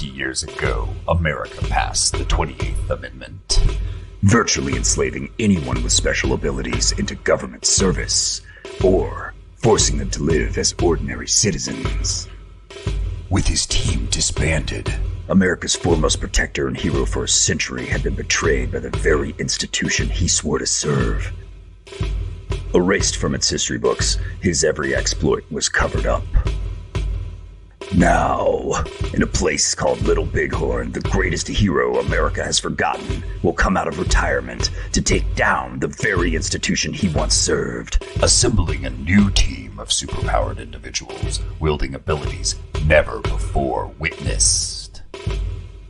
Years ago, America passed the 28th Amendment, virtually enslaving anyone with special abilities into government service, or forcing them to live as ordinary citizens. With his team disbanded, America's foremost protector and hero for a century had been betrayed by the very institution he swore to serve. Erased from its history books, his every exploit was covered up. Now, in a place called Little Bighorn, the greatest hero America has forgotten will come out of retirement to take down the very institution he once served, assembling a new team of superpowered individuals wielding abilities never before witnessed.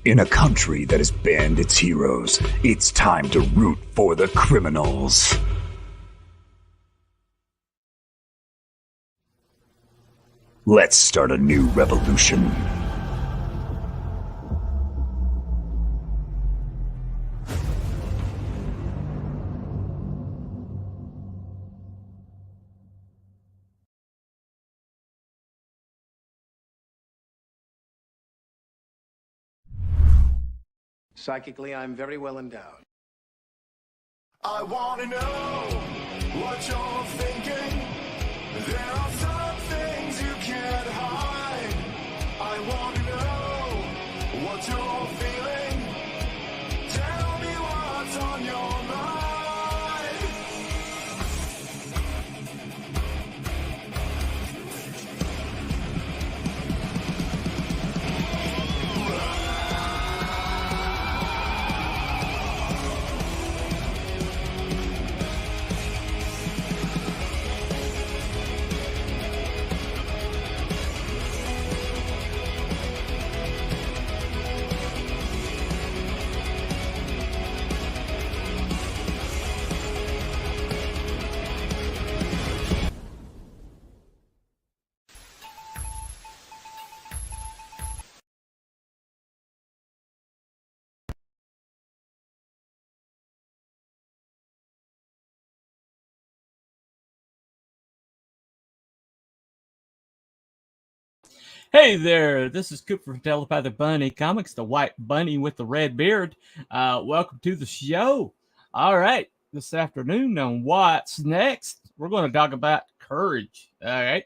In a country that has banned its heroes, it's time to root for the criminals. Let's start a new revolution. Psychically, I'm very well endowed. I want to know what you're thinking. There are some things you can't hide. I want to know what you're feeling. Tell me what's on your mind. Hey there, this is Cooper from Telepathic Bunny Comics, the white bunny with the red beard. Welcome to the show. All right, this afternoon on What's Next, we're going to talk about courage. All right.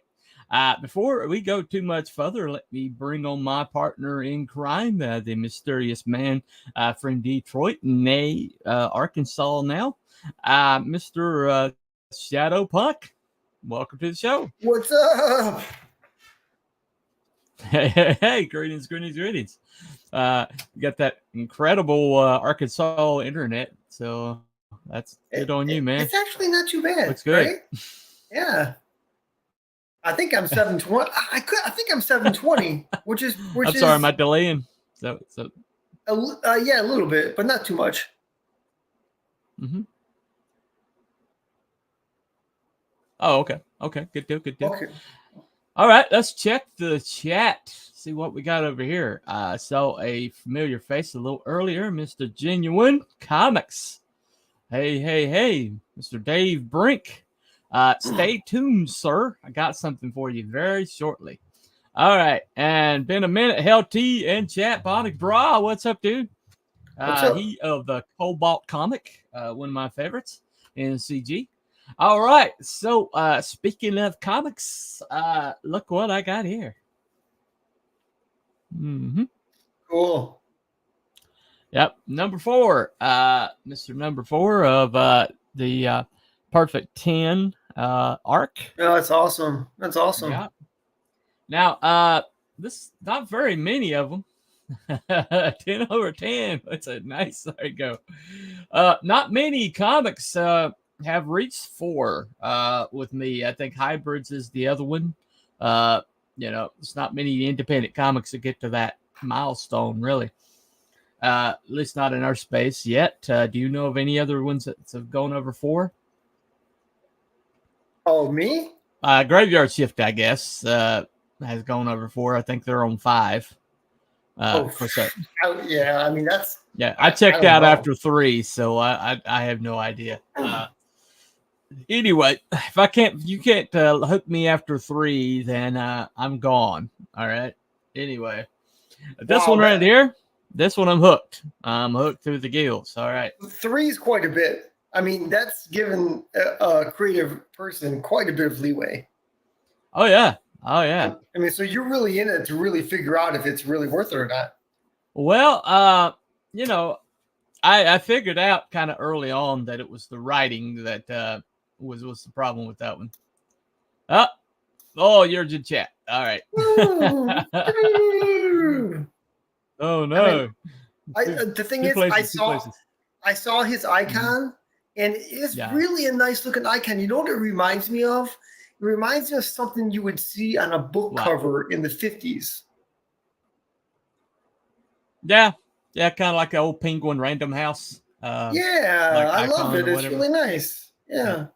Before we go too much further, let me bring on my partner in crime, the mysterious man from Detroit, nay, Arkansas now, Mr. Shadow Punk. Welcome to the show. What's up? Hey, greetings. You got that incredible Arkansas internet, so that's good on you, man. It's actually not too bad. Looks good. Right? Yeah. I think I'm 720. I think I'm 720, which is. I'm sorry, am I delaying? So. Yeah, a little bit, but not too much. Mm-hmm. Oh, okay. Good deal. Okay. All right, let's check the chat. See what we got over here. I saw a familiar face a little earlier, Mr. Genuine Comics. Hey, Mr. Dave Brink. Stay tuned, sir. I got something for you very shortly. All right, and been a minute. Hell T and chat. Bonic Bra, what's up, dude? What's up? He of the Cobalt comic, one of my favorites in CG. All right, so speaking of comics, look what I got here. Cool. Yep, number 4, Mr. Number 4 of the Perfect 10 arc. Oh, that's awesome. That's awesome. Yeah. Now, this not very many of them. 10 over 10. That's a nice. There you go. Not many comics have reached 4 with me. I think Hybrids is the other one. It's not many independent comics that get to that milestone, really. At least not in our space yet. Do you know of any other ones that have gone over 4? Oh, me? Graveyard Shift, I guess, has gone over 4. I think they're on 5. For certain. Yeah, I mean that's. Yeah, I checked out after 3, so I have no idea. Anyway, if you can't hook me after 3, then I'm gone. All right. Anyway, this one right here, this one I'm hooked. I'm hooked through the gills. All right. 3 is quite a bit. I mean, that's given a creative person quite a bit of leeway. Oh yeah. Oh yeah. I mean, so you're really in it to really figure out if it's really worth it or not. Well, I figured out kind of early on that it was the writing that was the problem with that one. Oh, you're in chat. All right. Oh no. The thing is, I saw his icon, and it's really a nice looking icon. You know what it reminds me of? It reminds me of something you would see on a book cover in the 50s. Yeah, kind of like an old Penguin Random House. I love it. It's really nice. Yeah.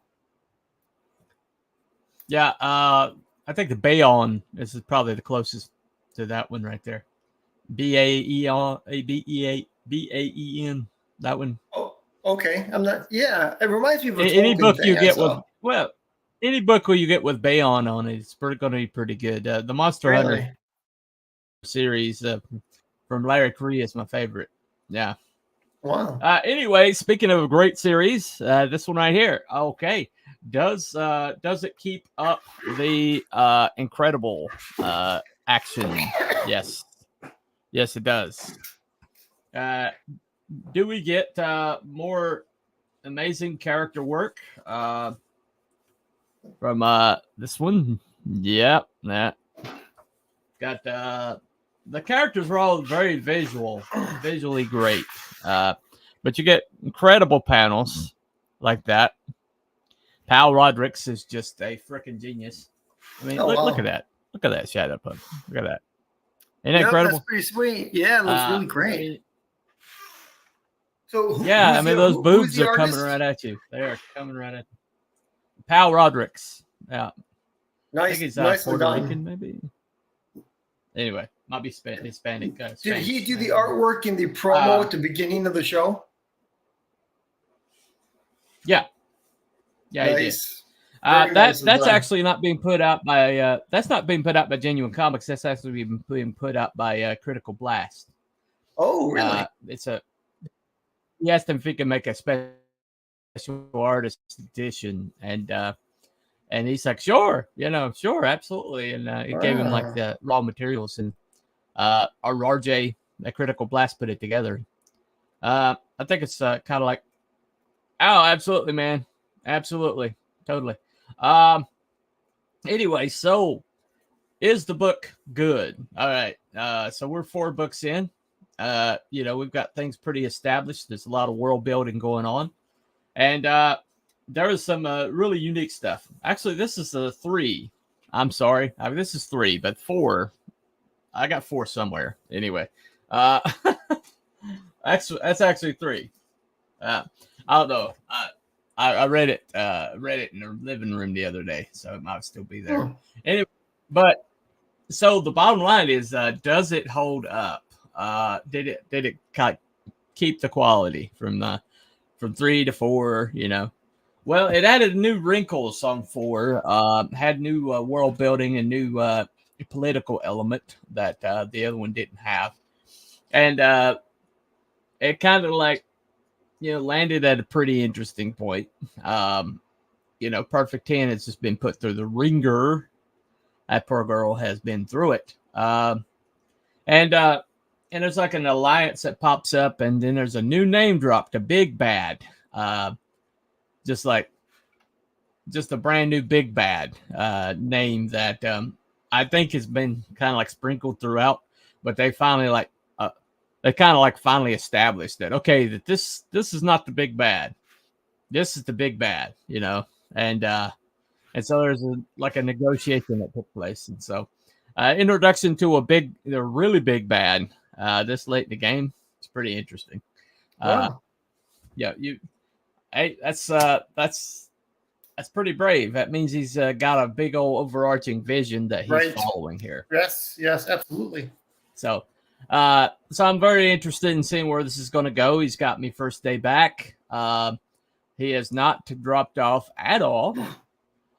Yeah, I think the Bayon is probably the closest to that one right there. Baen. That one. Oh, okay. I'm not. Yeah, it reminds me of any book you get with. Well, any book you get with Bayon on it, it's going to be pretty good. The Monster Hunter series from Larry Correa is my favorite. Yeah. Wow. Anyway, speaking of a great series, this one right here. Okay. Does it keep up the incredible action? Yes. Yes, it does. Do we get more amazing character work from this one? Yep. That got the characters are all very visually great. But you get incredible panels like that. Pal Rodriguez is just a freaking genius. I mean, look at that. Look at that shadow pun. Look at that. Isn't that incredible? That's pretty sweet. Yeah, it looks really great. I mean, those boobs are coming right at you. They are coming right at you. Pal Rodriguez. Yeah. Nice. I think he's Puerto Rican, maybe. Anyway, might be Hispanic. Did he do the artwork in the promo at the beginning of the show? Yeah. Yeah, nice. He did. That's actually not being put out by Genuine Comics. That's actually being put out by Critical Blast. Oh, really? He asked him if he can make a special artist edition, and he's like, sure, sure, absolutely, and he gave him like the raw materials, and our RJ at Critical Blast put it together. I think it's kind of like, oh, absolutely, man. Absolutely. Totally. Anyway, so is the book good? All right. So we're 4 books in. We've got things pretty established. There's a lot of world building going on. And there is some really unique stuff. Actually, this is 3. I'm sorry. This is 3, but 4. I got 4 somewhere. Anyway. That's actually 3. I don't know. I read it in the living room the other day, so it might still be there. Anyway, but so the bottom line is, does it hold up? Did it keep the quality from 3 to 4? Well, it added new wrinkles on 4. Had new world building and new political element that the other one didn't have, and it kind of like landed at a pretty interesting point. Perfect 10 has just been put through the ringer. That poor girl has been through it, and there's like an alliance that pops up, and then there's a new name dropped, a big bad. Just a brand new big bad name that I think has been kind of like sprinkled throughout, but they finally finally established that that this is not the big bad, this is the big bad, and so there's a negotiation that took place, and so introduction to a really big bad this late in the game. It's pretty interesting. Wow. Hey, that's pretty brave. That means he's got a big old overarching vision that he's following here. Yes, absolutely. So I'm very interested in seeing where this is going to go. He's got me first day back. He has not dropped off at all.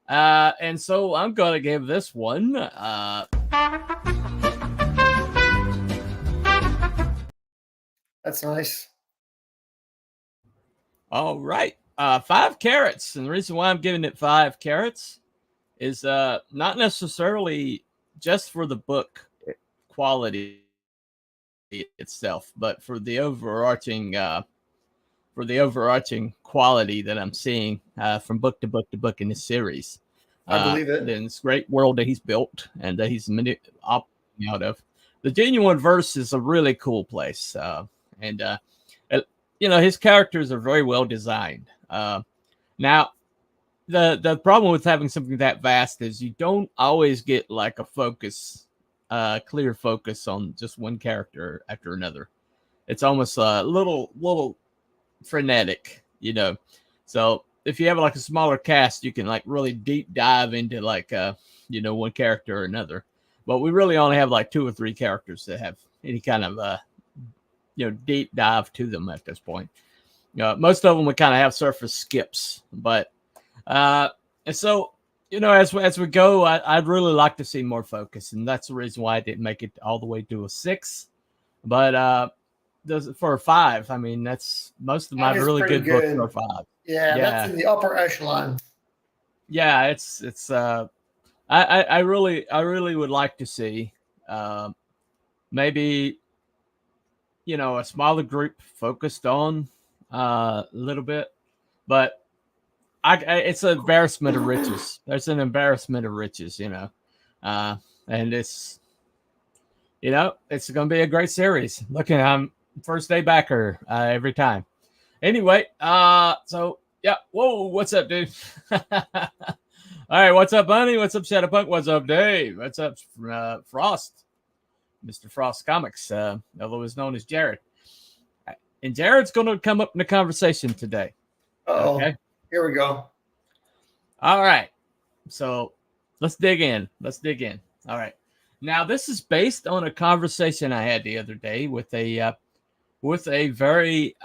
And so I'm going to give this one that's nice. All right. 5 carrots. And the reason why I'm giving it 5 carrots is not necessarily just for the book quality itself, but for the overarching quality that I'm seeing from book to book to book in this series. I believe it. Then this great world that he's built and that he's opting out of. The Genuine Verse is a really cool place. His characters are very well designed. Now, the problem with having something that vast is you don't always get like a clear focus on just one character after another. It's almost a little frenetic, So if you have like a smaller cast, you can like really deep dive into like one character or another. But we really only have like 2 or 3 characters that have any kind of deep dive to them at this point. Most of them would kind of have surface skips, but and so as we go, I'd really like to see more focus, and that's the reason why I didn't make it all the way to a 6. But for a 5, I mean, that's most of my really good books for a 5. Yeah, that's in the upper echelon. Yeah, it's I really would like to see maybe a smaller group focused on a little bit, but it's an embarrassment of riches. There's an embarrassment of riches, and it's it's going to be a great series. Looking, I'm first day backer every time. Anyway, so yeah, whoa, what's up, dude? All right, what's up, Bunny? What's up, Shadowpunk? What's up, Dave? What's up, Frost? Mr. Frost Comics, although it's known as Jared. And Jared's going to come up in the conversation today. Uh-oh. Okay, here we go. All right, so let's dig in. All right, now this is based on a conversation I had the other day with a very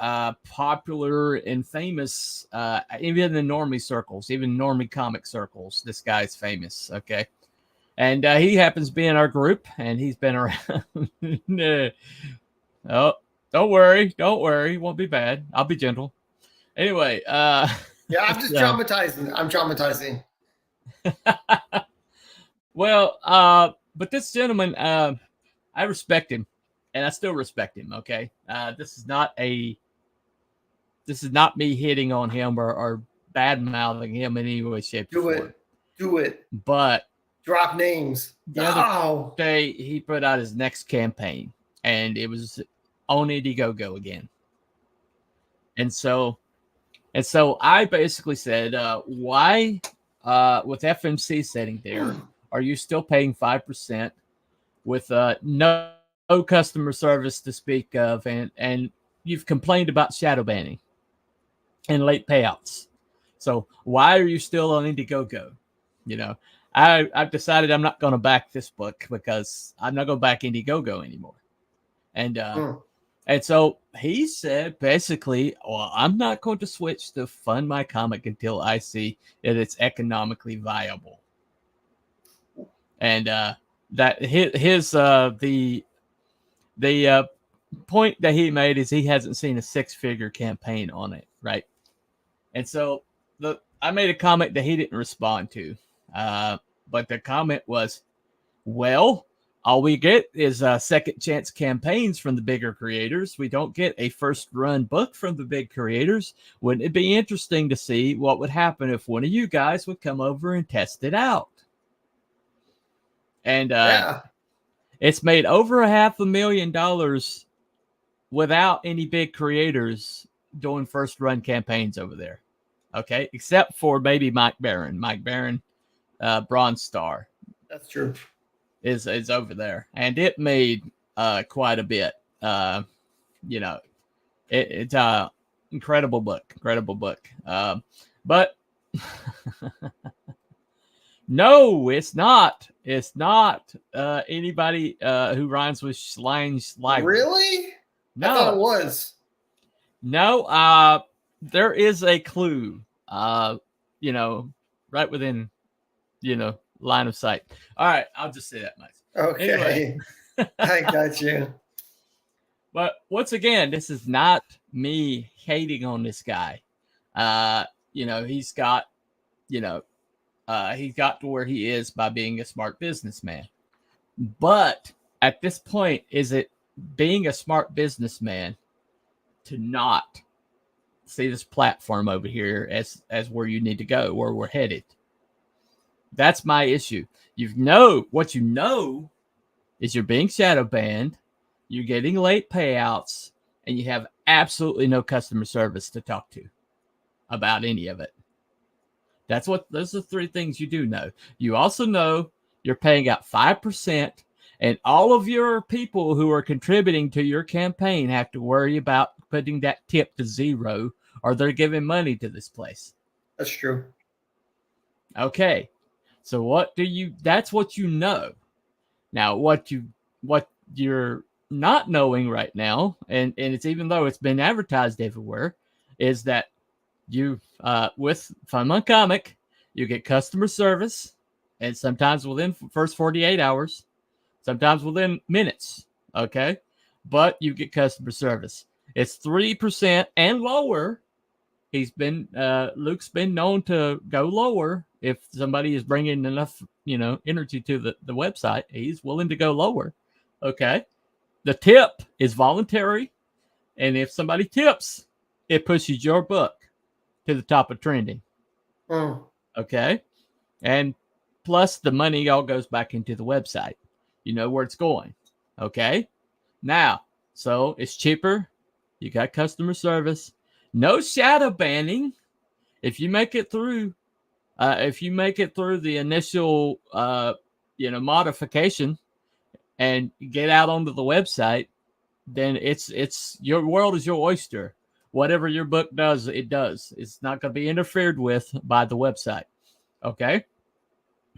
popular and famous, even in normie circles, even normie comic circles. This guy's famous, okay? And he happens to be in our group, and he's been around. Oh, don't worry. It won't be bad. I'll be gentle. Anyway. Yeah, I'm just traumatizing. I'm traumatizing. Well, but this gentleman, I respect him, and I still respect him. Okay, this is not me hitting on him or bad mouthing him in any way, shape, or form. Do it. But drop names. The other day, he put out his next campaign, and it was on Indiegogo again. And so I basically said, why, with FMC sitting there, are you still paying 5% with no customer service to speak of, and you've complained about shadow banning and late payouts? So why are you still on Indiegogo? I've decided I'm not going to back this book because I'm not going to back Indiegogo anymore. And And so he said basically, well, I'm not going to switch to fund my comic until I see that it's economically viable. And that his the point that he made is he hasn't seen a 6-figure campaign on it, right? And so I made a comment that he didn't respond to, but the comment was, well, all we get is second chance campaigns from the bigger creators. We don't get a first run book from the big creators. Wouldn't it be interesting to see what would happen if one of you guys would come over and test it out? And it's made over $500,000 without any big creators doing first run campaigns over there. Okay, except for maybe Mike Barron. Mike Barron, Bronze Star. That's true. Is over there, and it made quite a bit. You know, it's a incredible book. But no, it's not. It's not anybody who rhymes with Schline's library. Really? No, I thought it was. No, there is a clue. You know, right within, line of sight. All right, I'll just say that much. Okay. Anyway. I got you. But once again, this is not me hating on this guy. He's got, he got to where he is by being a smart businessman. But at this point, is it being a smart businessman to not see this platform over here as where you need to go, where we're headed? That's my issue. What you know is you're being shadow banned, you're getting late payouts, and you have absolutely no customer service to talk to about any of it. Those are 3 things you do know. You also know you're paying out 5%, and all of your people who are contributing to your campaign have to worry about putting that tip to 0, or they're giving money to this place. That's true. Okay. So that's what you know. Now, what you're not knowing right now, and it's even though it's been advertised everywhere, is that you, with Fun Month Comic, you get customer service, and sometimes within first 48 hours, sometimes within minutes. Okay. But you get customer service. It's 3% and lower. Luke's been known to go lower if somebody is bringing enough, energy to the website. He's willing to go lower. Okay. The tip is voluntary. And if somebody tips, it pushes your book to the top of trending. Okay. And plus the money all goes back into the website. You know where it's going. Okay. Now, so it's cheaper. You got customer service. No shadow banning. If you make it through the initial, modification and get out onto the website, then it's your world is your oyster. Whatever your book does, it does. It's not going to be interfered with by the website. Okay.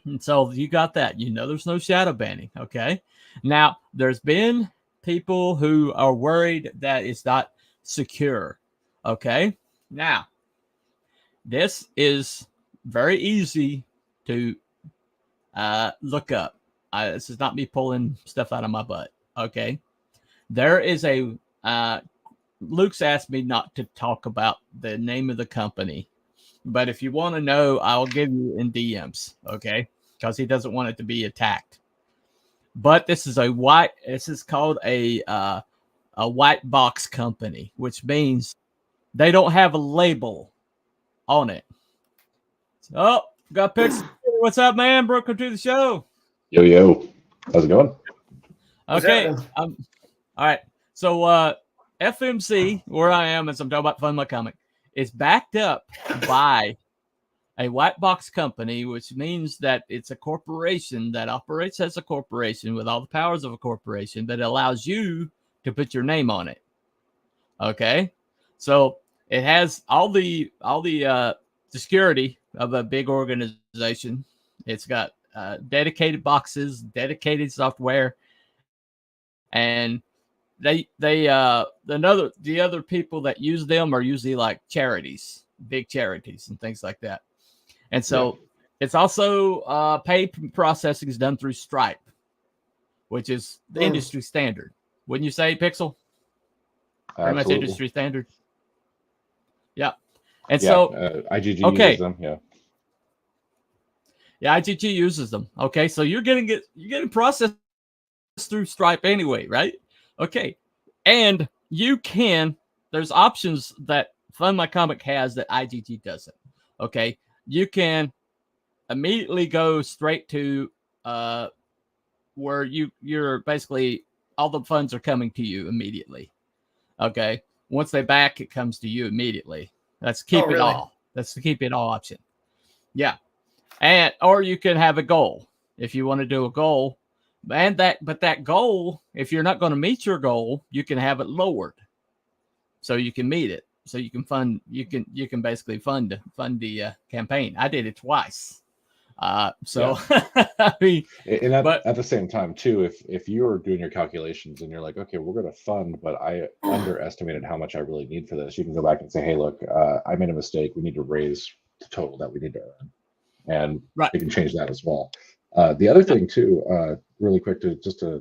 And so you got that. There's no shadow banning. Okay. Now, there's been people who are worried that it's not secure. Okay. Now, this is very easy to look up. This is not me pulling stuff out of my butt. Okay. There is Luke's asked me not to talk about the name of the company, but if you want to know, I'll give you in DMs. Okay. Because he doesn't want it to be attacked. But this is called a white box company, which means they don't have a label on it. Oh, got pics. What's up, man? Welcome to the show. Yo. How's it going? Okay. All right. So FMC, where I am, as I'm talking about Fun My Comic, is backed up by a white box company, which means that it's a corporation that operates as a corporation with all the powers of a corporation that allows you to put your name on it. Okay. So it has all the security of a big organization. It's got dedicated boxes, dedicated software, and the other people that use them are usually like charities, big charities and things like that. And so it's also paid processing is done through Stripe, which is the industry standard. Wouldn't you say, Pixel? Pretty much industry standard. Yeah. And so IGG uses them. Yeah. Yeah, IGG uses them. Okay. So you're getting processed through Stripe anyway, right? Okay. And there's options that Fund My Comic has that IGG doesn't. Okay. You can immediately go straight to where you're basically all the funds are coming to you immediately. Okay. Once they back, it comes to you immediately. That's keep it all. That's the keep it all option. Yeah. Or you can have a goal if you want to do a goal. But that goal, if you're not going to meet your goal, you can have it lowered so you can meet it. So you can basically fund the campaign. I did it twice. I mean, and at the same time too, if you're doing your calculations and you're like, okay, we're going to fund, but I underestimated how much I really need for this, you can go back and say, hey, look, I made a mistake. We need to raise the total that we need to earn, and you can change that as well. The other thing too, really quick to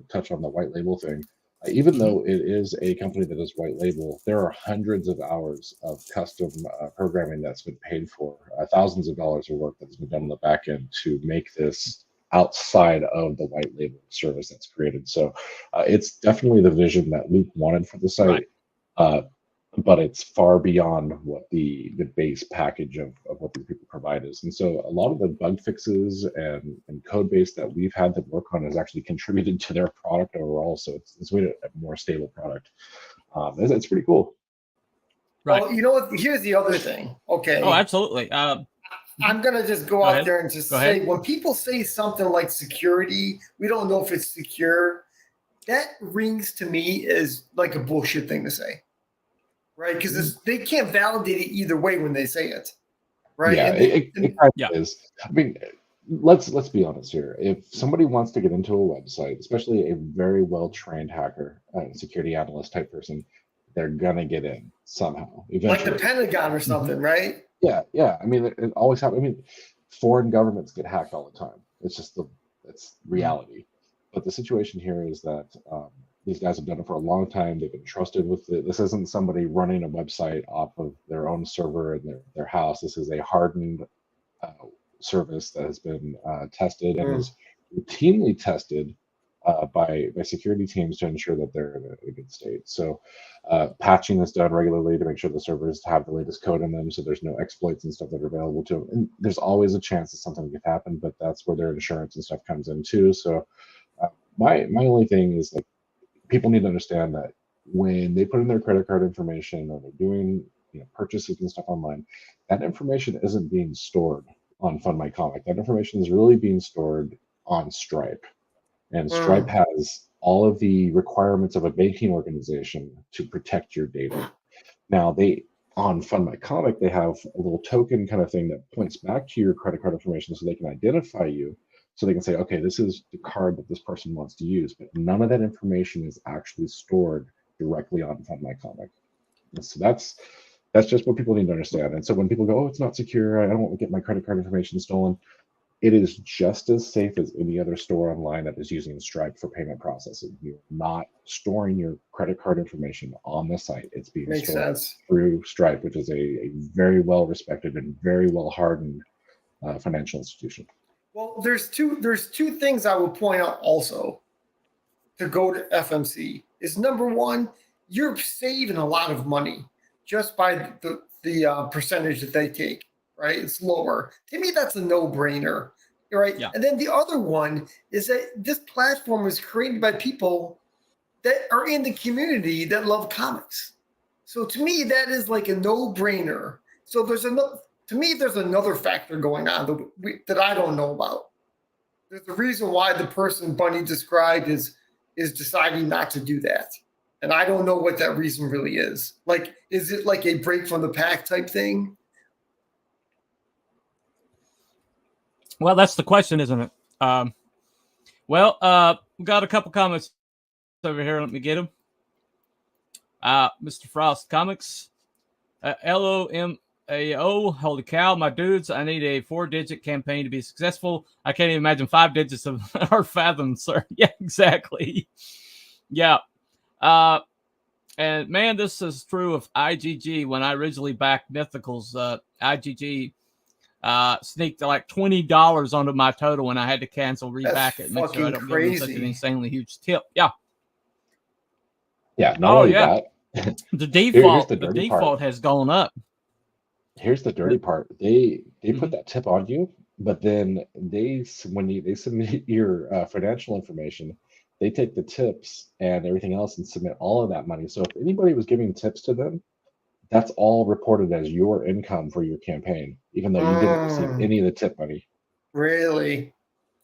touch on the white label thing. Even though it is a company that is white label, there are hundreds of hours of custom programming that's been paid for, thousands of dollars of work that's been done on the back end to make this outside of the white label service that's created. So it's definitely the vision that Luke wanted for the site, but it's far beyond what the base package of what these people provide is. And so a lot of the bug fixes and code base that we've had to work on has actually contributed to their product overall. So it's made it a more stable product. It's pretty cool. Right. Well, you know what? Here's the other thing. Okay. Oh, absolutely. I'm going to just go out there and just say, when people say something like security, we don't know if it's secure. That rings to me as like a bullshit thing to say. Right, because they can't validate it either way when they say it, right? Yeah, it kind of is. I mean, let's be honest here. If somebody wants to get into a website, especially a very well-trained hacker, security analyst type person, they're gonna get in somehow. Eventually. Like the Pentagon or something, right? Yeah. I mean, it always happens. I mean, foreign governments get hacked all the time. It's just it's reality. But the situation here is that these guys have done it for a long time. They've been trusted with it. This isn't somebody running a website off of their own server in their house. This is a hardened service that has been tested and is routinely tested by security teams to ensure that they're in a good state. So patching is done regularly to make sure the servers have the latest code in them, so there's no exploits and stuff that are available to them. And there's always a chance that something could happen, but that's where their insurance and stuff comes in too. So my only thing is, like, people need to understand that when they put in their credit card information or they're doing purchases and stuff online, that information isn't being stored on Fund My Comic. That information is really being stored on Stripe. And Stripe has all of the requirements of a banking organization to protect your data. Now, on Fund My Comic, they have a little token kind of thing that points back to your credit card information so they can identify you. So they can say, okay, this is the card that this person wants to use, but none of that information is actually stored directly on Fund My Comic. And so that's just what people need to understand. And so when people go, oh, it's not secure, I don't want to get my credit card information stolen, it is just as safe as any other store online that is using Stripe for payment processing. You're not storing your credit card information on the site. It's being stored through Stripe, which is a very well-respected and very well-hardened financial institution. Well, there's two things I will point out also to go to FMC. Is number one, you're saving a lot of money just by the percentage that they take, right? It's lower. To me, that's a no-brainer, right? Yeah. And then the other one is that this platform was created by people that are in the community that love comics. So to me, that is like a no-brainer. So there's another factor going on that I don't know about. There's a reason why the person Bunny described is deciding not to do that. And I don't know what that reason really is. Like, is it like a break from the pack type thing? Well, that's the question, isn't it? We got a couple comments over here. Let me get them. Mr. Frost Comics, LOMAO, holy cow, my dudes, I need a 4-digit campaign to be successful. I can't even imagine 5 digits of our fathom, sir. Yeah, exactly. Yeah. And man, this is true of IGG. When I originally backed Mythicals, IGG sneaked like $20 onto my total, and I had to cancel, reback it, make sure I don't give them such an insanely huge tip. Yeah. Yeah. Not only that, the default part has gone up. Here's the dirty part. They Mm-hmm. put that tip on you, but then they submit your financial information, they take the tips and everything else and submit all of that money. So if anybody was giving tips to them, that's all reported as your income for your campaign, even though you didn't receive any of the tip money. Really?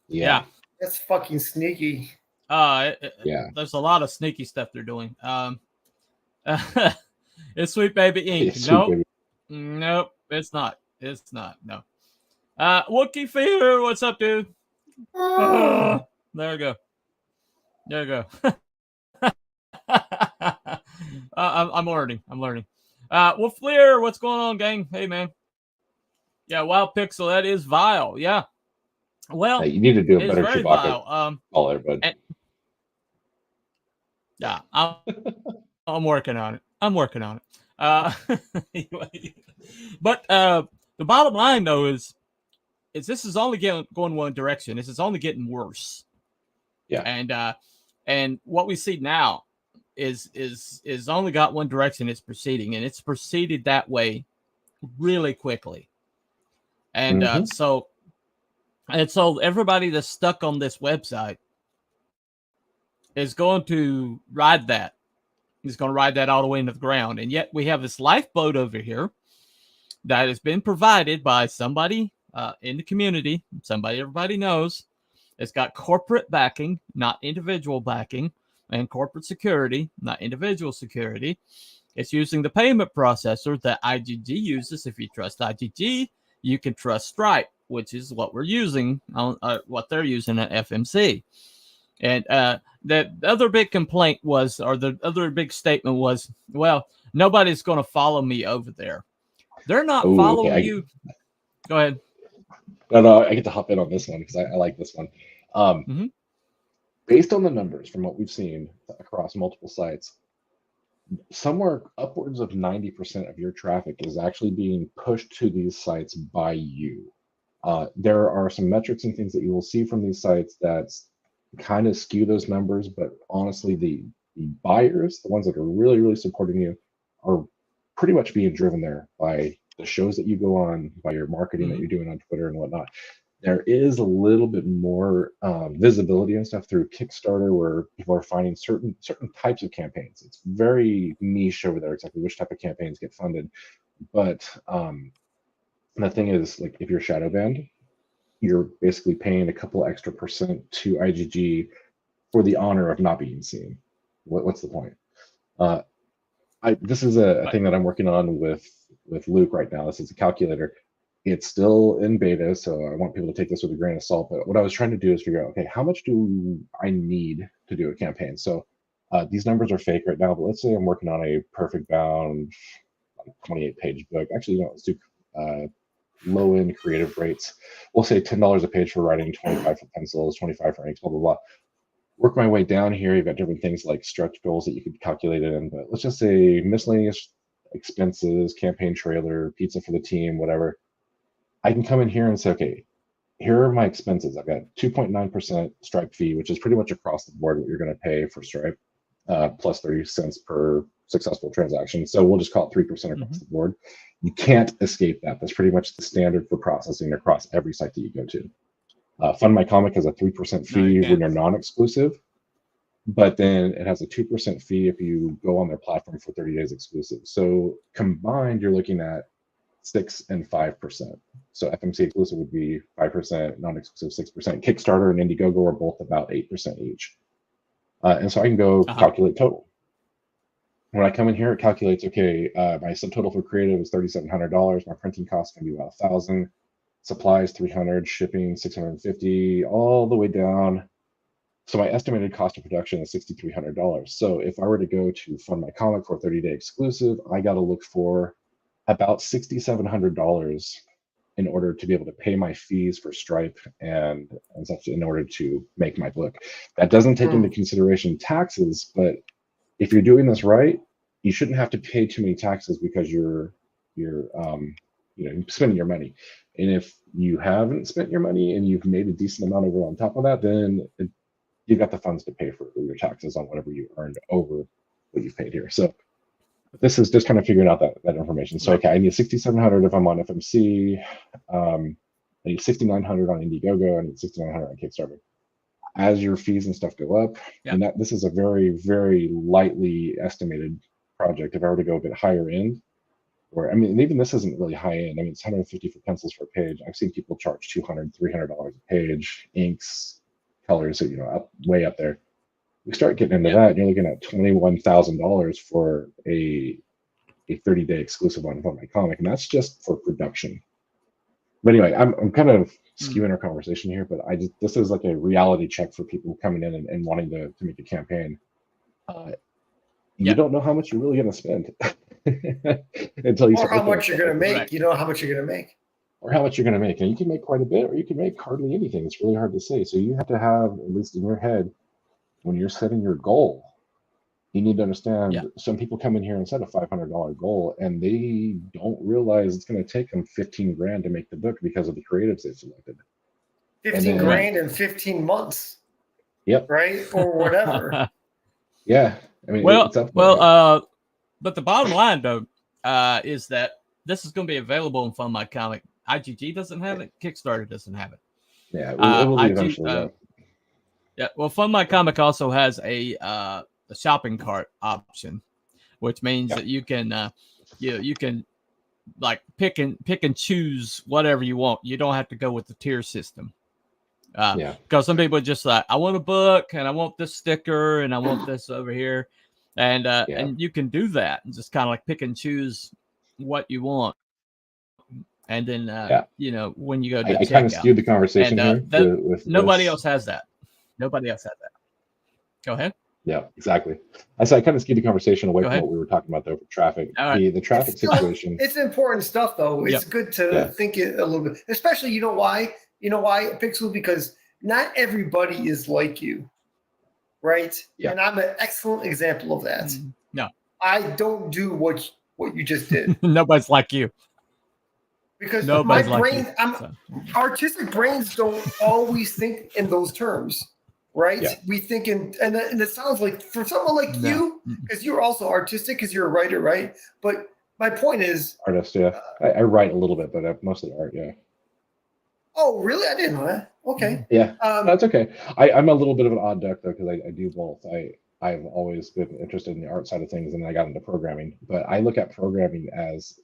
Yeah. That's fucking sneaky. Yeah. There's a lot of sneaky stuff they're doing. It's Sweet Baby Inc. Nope, it's not. It's not. No. Wookie Fever, what's up, dude? There we go. There we go. I'm learning. Wolf Fleer, what's going on, gang? Hey, man. Yeah, Wild Pixel, that is vile. Yeah. Well, you need to do a better Chewbacca color, but yeah, I'm working on it. Anyway. But the bottom line, though, is this is only going one direction. This is only getting worse. Yeah. And what we see now is only got one direction. It's proceeding, and it's proceeded that way really quickly. And so everybody that's stuck on this website is going to ride that. He's going to ride that all the way into the ground. And yet we have this lifeboat over here that has been provided by somebody in the community, somebody everybody knows. It's got corporate backing, not individual backing, and corporate security, not individual security. It's using the payment processor that IGG uses. If you trust IGG, you can trust Stripe, which is what we're using, what they're using at FMC. And the other big complaint was, or the other big statement was, well, nobody's going to follow me over there. They're not following you. Go ahead. No, I get to hop in on this one because I like this one. Based on the numbers from what we've seen across multiple sites, somewhere upwards of 90% of your traffic is actually being pushed to these sites by you. There are some metrics and things that you will see from these sites that kind of skew those numbers, but honestly, the buyers, the ones that are really, really supporting you, are pretty much being driven there by the shows that you go on, by your marketing that you're doing on Twitter and whatnot. There is a little bit more visibility and stuff through Kickstarter, where people are finding certain types of campaigns. It's very niche over there, exactly which type of campaigns get funded. But the thing is, like, if you're shadow banned, you're basically paying a couple extra percent to IGG for the honor of not being seen. What's the point? This is a thing that I'm working on with Luke right now. This is a calculator. It's still in beta, so I want people to take this with a grain of salt. But what I was trying to do is figure out, okay, how much do I need to do a campaign? So these numbers are fake right now, but let's say I'm working on a perfect bound 28-page book. Actually, no, let's do low-end creative rates. We'll say $10 a page for writing, 25 for pencils, 25 for inks, blah, blah, blah. Work my way down here. You've got different things like stretch goals that you could calculate it in, but let's just say miscellaneous expenses, campaign trailer, pizza for the team, whatever. I can come in here and say, okay, here are my expenses. I've got 2.9% Stripe fee, which is pretty much across the board what you're going to pay for Stripe, plus 30 cents per successful transaction. So we'll just call it 3% across the board. You can't escape that. That's pretty much the standard for processing across every site that you go to. Fund My Comic has a 3% fee when you're non-exclusive, but then it has a 2% fee if you go on their platform for 30 days exclusive. So combined, you're looking at 6 and 5%. So FMC exclusive would be 5%, non-exclusive 6%. Kickstarter and Indiegogo are both about 8% each. And so I can go calculate total. When I come in here, it calculates, okay, my subtotal for creative is $3,700. My printing cost can be about $1,000. Supplies $300, shipping $650, all the way down So my estimated cost of production is $6,300. So if I were to go to fund my comic for a 30-day exclusive, I got to look for about $6,700 in order to be able to pay my fees for Stripe and such in order to make my book. That doesn't take into consideration taxes, but if you're doing this right, you shouldn't have to pay too many taxes because you're spending your money. And if you haven't spent your money and you've made a decent amount over on top of that, then you've got the funds to pay for your taxes on whatever you earned over what you've paid here. So this is just kind of figuring out that information. So, okay, I need 6,700 if I'm on FMC. I need 6,900 on Indiegogo. I need 6,900 on Kickstarter. As your fees and stuff go up, and this is a very, very lightly estimated project. If I were to go a bit higher end, even this isn't really high end. I mean, it's 150 for pencils for a page. I've seen people charge $200, $300 a page, inks, colors, way up there. We start getting into that, and you're looking at $21,000 for a 30-day exclusive on my comic, and that's just for production. But anyway, I'm kind of skewing our conversation here, but this is like a reality check for people coming in and wanting to make a campaign. You don't know how much you're really going to spend until you start. Or how much you're going to make. Right. You know how much you're going to make. Or how much you're going to make. And you can make quite a bit, or you can make hardly anything. It's really hard to say. So you have to have, at least in your head, when you're setting your goal, you need to understand some people come in here and set a $500 goal, and they don't realize it's going to take them 15 grand to make the book because of the creatives they've selected. 15 grand in 15 months. Yep. Right? Or whatever. Yeah. I mean, but the bottom line, though, is that this is going to be available in Fund My Comic. IGG doesn't have it. Kickstarter doesn't have it. Yeah, it will be eventually. Yeah, well, Fund My Comic also has a shopping cart option, which means that you can you can like pick and choose whatever you want. You don't have to go with the tier system. Because some people are just like, I want a book and I want this sticker and I want this over here, and you can do that and just kind of like pick and choose what you want. And then when you go to I kind of skewed the conversation here. Nobody else has that. Nobody else has that. Go ahead. Yeah, exactly. I kind of skewed the conversation away from what we were talking about there for traffic. The traffic situation. It's important stuff, though. It's good to think it a little bit, especially, you know why, Pixel? Because not everybody is like you, right? Yeah. And I'm an excellent example of that. No, I don't do what you just did. Nobody's like you. Because my brain, artistic brains don't always think in those terms, right? Yeah. We think and it sounds like for someone like you, because you're also artistic, because you're a writer, right? But my point is, artist, yeah. I write a little bit, but mostly art, yeah. Oh, really? I didn't know that. Okay. Yeah, that's okay. I'm a little bit of an odd duck though, because I do both. I've always been interested in the art side of things, and then I got into programming. But I look at programming as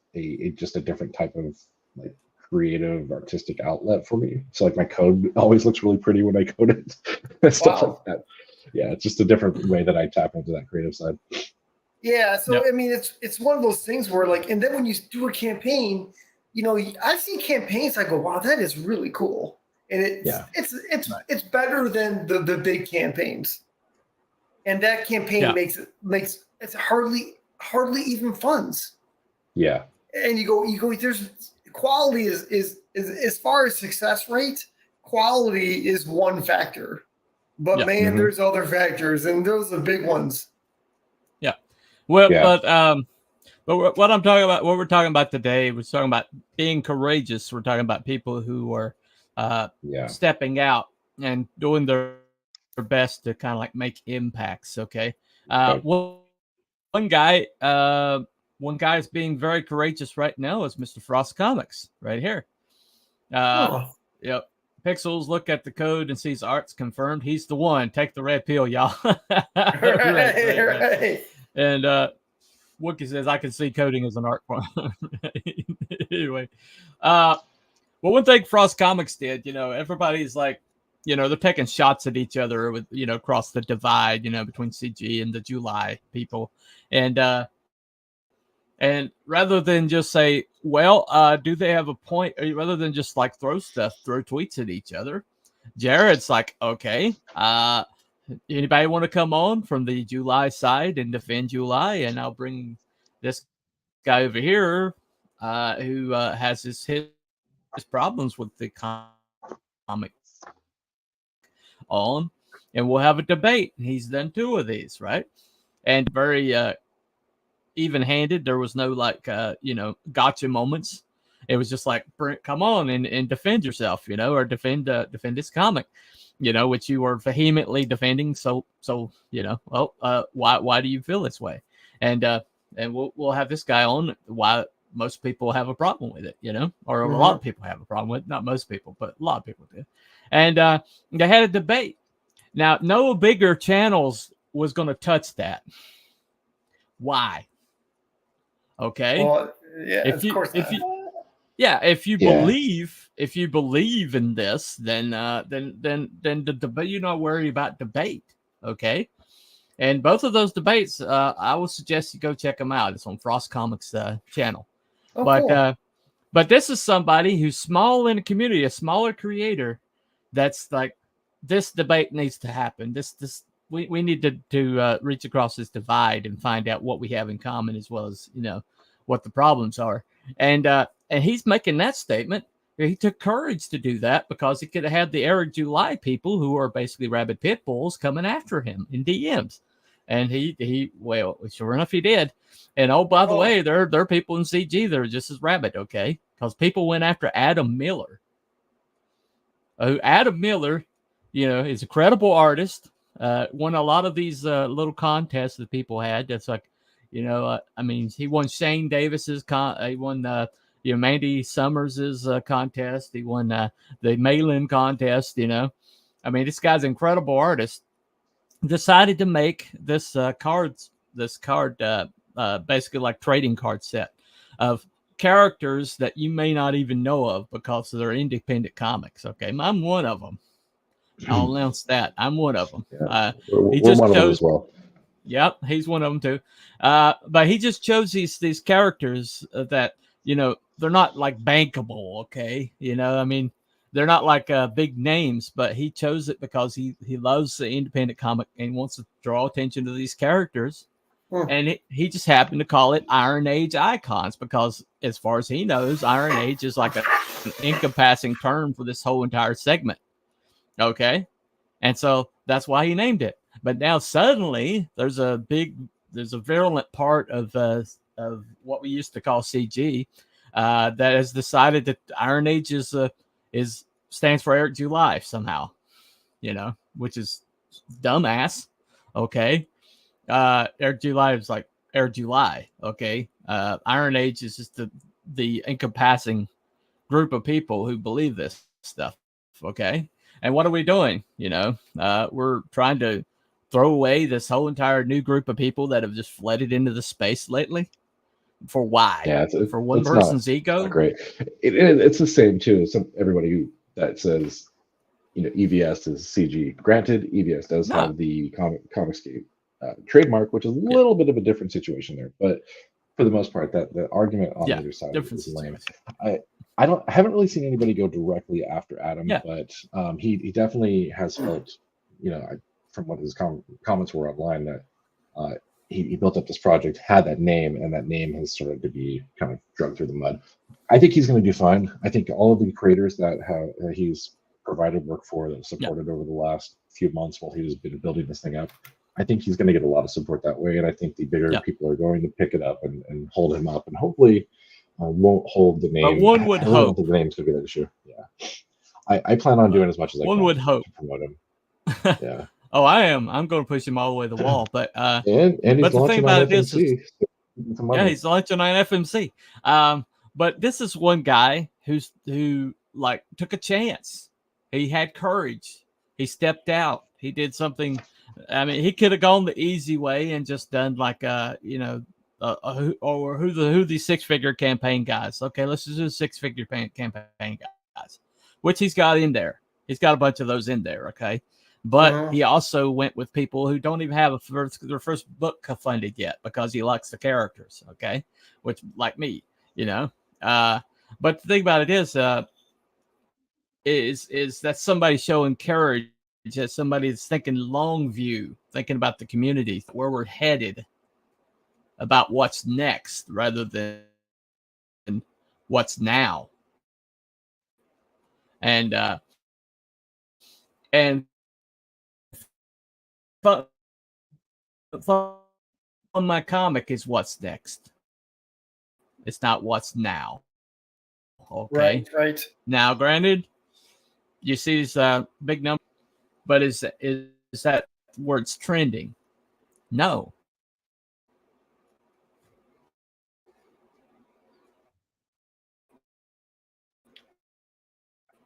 just a different type of like creative artistic outlet for me. So like my code always looks really pretty when I code it. Stuff like that. Yeah, it's just a different way that I tap into that creative side. Yeah, so I mean it's one of those things where like, and then when you do a campaign, I've seen campaigns, I go, wow, that is really cool. And it's better than the big campaigns. And that campaign makes it's hardly even funds. Yeah. And you go there's quality is as far as success rate, quality is one factor. But there's other factors, and those are big ones. Yeah. Well, but what I'm talking about, what we're talking about today, we're talking about being courageous. We're talking about people who are stepping out and doing their best to kind of like make impacts. Okay. One guy is being very courageous right now is Mr. Frost Comics right here. Yep. Pixels look at the code and sees art's confirmed. He's the one. Take the red pill, y'all. right. And Wookie says, I can see coding as an art form. Anyway. Well, one thing Frost Comics did, everybody's like, they're taking shots at each other with, across the divide, between CG and the July people. And rather than just say, well, do they have a point? Rather than just like throw tweets at each other, Jared's like, okay, anybody want to come on from the July side and defend July? And I'll bring this guy over here who has his problems with the comic on, and we'll have a debate. He's done 2 of these, right? And very even-handed. There was no gotcha moments. It was just like, come on and defend yourself, or defend this comic, which you were vehemently defending. So why do you feel this way? And we'll have this guy on why most people have a problem with it, or a lot of people have a problem with it. Not most people, but a lot of people do. And they had a debate. Now, no bigger channels was going to touch that. Why? Okay. Well, yeah, if you believe in this, then the debate, you're not worried about debate. Okay. And both of those debates, I would suggest you go check them out. It's on Frost Comics channel. Oh, cool. But this is somebody who's small in the community, a smaller creator. That's like, this debate needs to happen. We need to reach across this divide and find out what we have in common, as well as what the problems are. And he's making that statement. He took courage to do that because he could have had the Eric July people, who are basically rabid pit bulls, coming after him in DMs. And he sure enough, he did. And by the way, there are people in CG that are just as rabid, okay? Because people went after Adam Miller. Adam Miller, is a credible artist. Won a lot of these little contests that people had. That's like, he won Shane Davis's he won Mandy Summers's contest. He won the Malin contest. This guy's an incredible artist. Decided to make this card basically like trading card set of characters that you may not even know of because they're independent comics. Okay, I'm one of them. I'll announce that I'm one of them. Yeah. He just chose, of them as well. Yep, he's one of them too. But he just chose these characters that they're not like bankable. Okay, they're not like big names, but he chose it because he loves the independent comic and wants to draw attention to these characters. And he just happened to call it Iron Age icons because, as far as he knows, Iron Age is like an encompassing term for this whole entire segment. Okay. And so that's why he named it. But now suddenly there's a virulent part of what we used to call CG that has decided that Iron Age stands for Eric July somehow, which is dumbass. Okay. Eric July is like Eric July. Okay. Iron Age is just the encompassing group of people who believe this stuff. Okay. And what are we doing? We're trying to throw away this whole entire new group of people that have just flooded into the space lately. For why? Yeah, for one person's ego. Not great. It's the same too. Everybody that says, EVS is CG. Granted, EVS does have the Comicscape trademark, which is a little bit of a different situation there. But for the most part, that the argument on the other side is lame. I haven't really seen anybody go directly after Adam, but he definitely has felt, from what his comments were online, that he built up this project, had that name, and that name has started to be kind of dragged through the mud. I think he's going to do fine. I think all of the creators that he's provided work for, that supported over the last few months while he's been building this thing up, I think he's going to get a lot of support that way. And I think the bigger people are going to pick it up and hold him up, and hopefully won't hold the name. But one would hope. I don't think the name's going to be that issue. Yeah. I plan on doing as much as I can. One would hope to promote him. Yeah. Oh, I am. I'm going to push him all the way to the wall. But and he's but the thing about it is, he's launching on FMC. But this is one guy who took a chance. He had courage. He stepped out. He did something. He could have gone the easy way and just done like who the 6-figure campaign guys. Okay, let's just do 6-figure campaign guys, which he's got in there. He's got a bunch of those in there. Okay. But he also went with people who don't even have their first book funded yet because he likes the characters. Okay. Which, like me, but the thing about it is that somebody showing courage as somebody that's thinking long view, thinking about the community, where we're headed, about what's next rather than what's now. And on my comic is what's next. It's not what's now. Okay. Right. Now, granted, you see this big number, but is that where it's trending? No.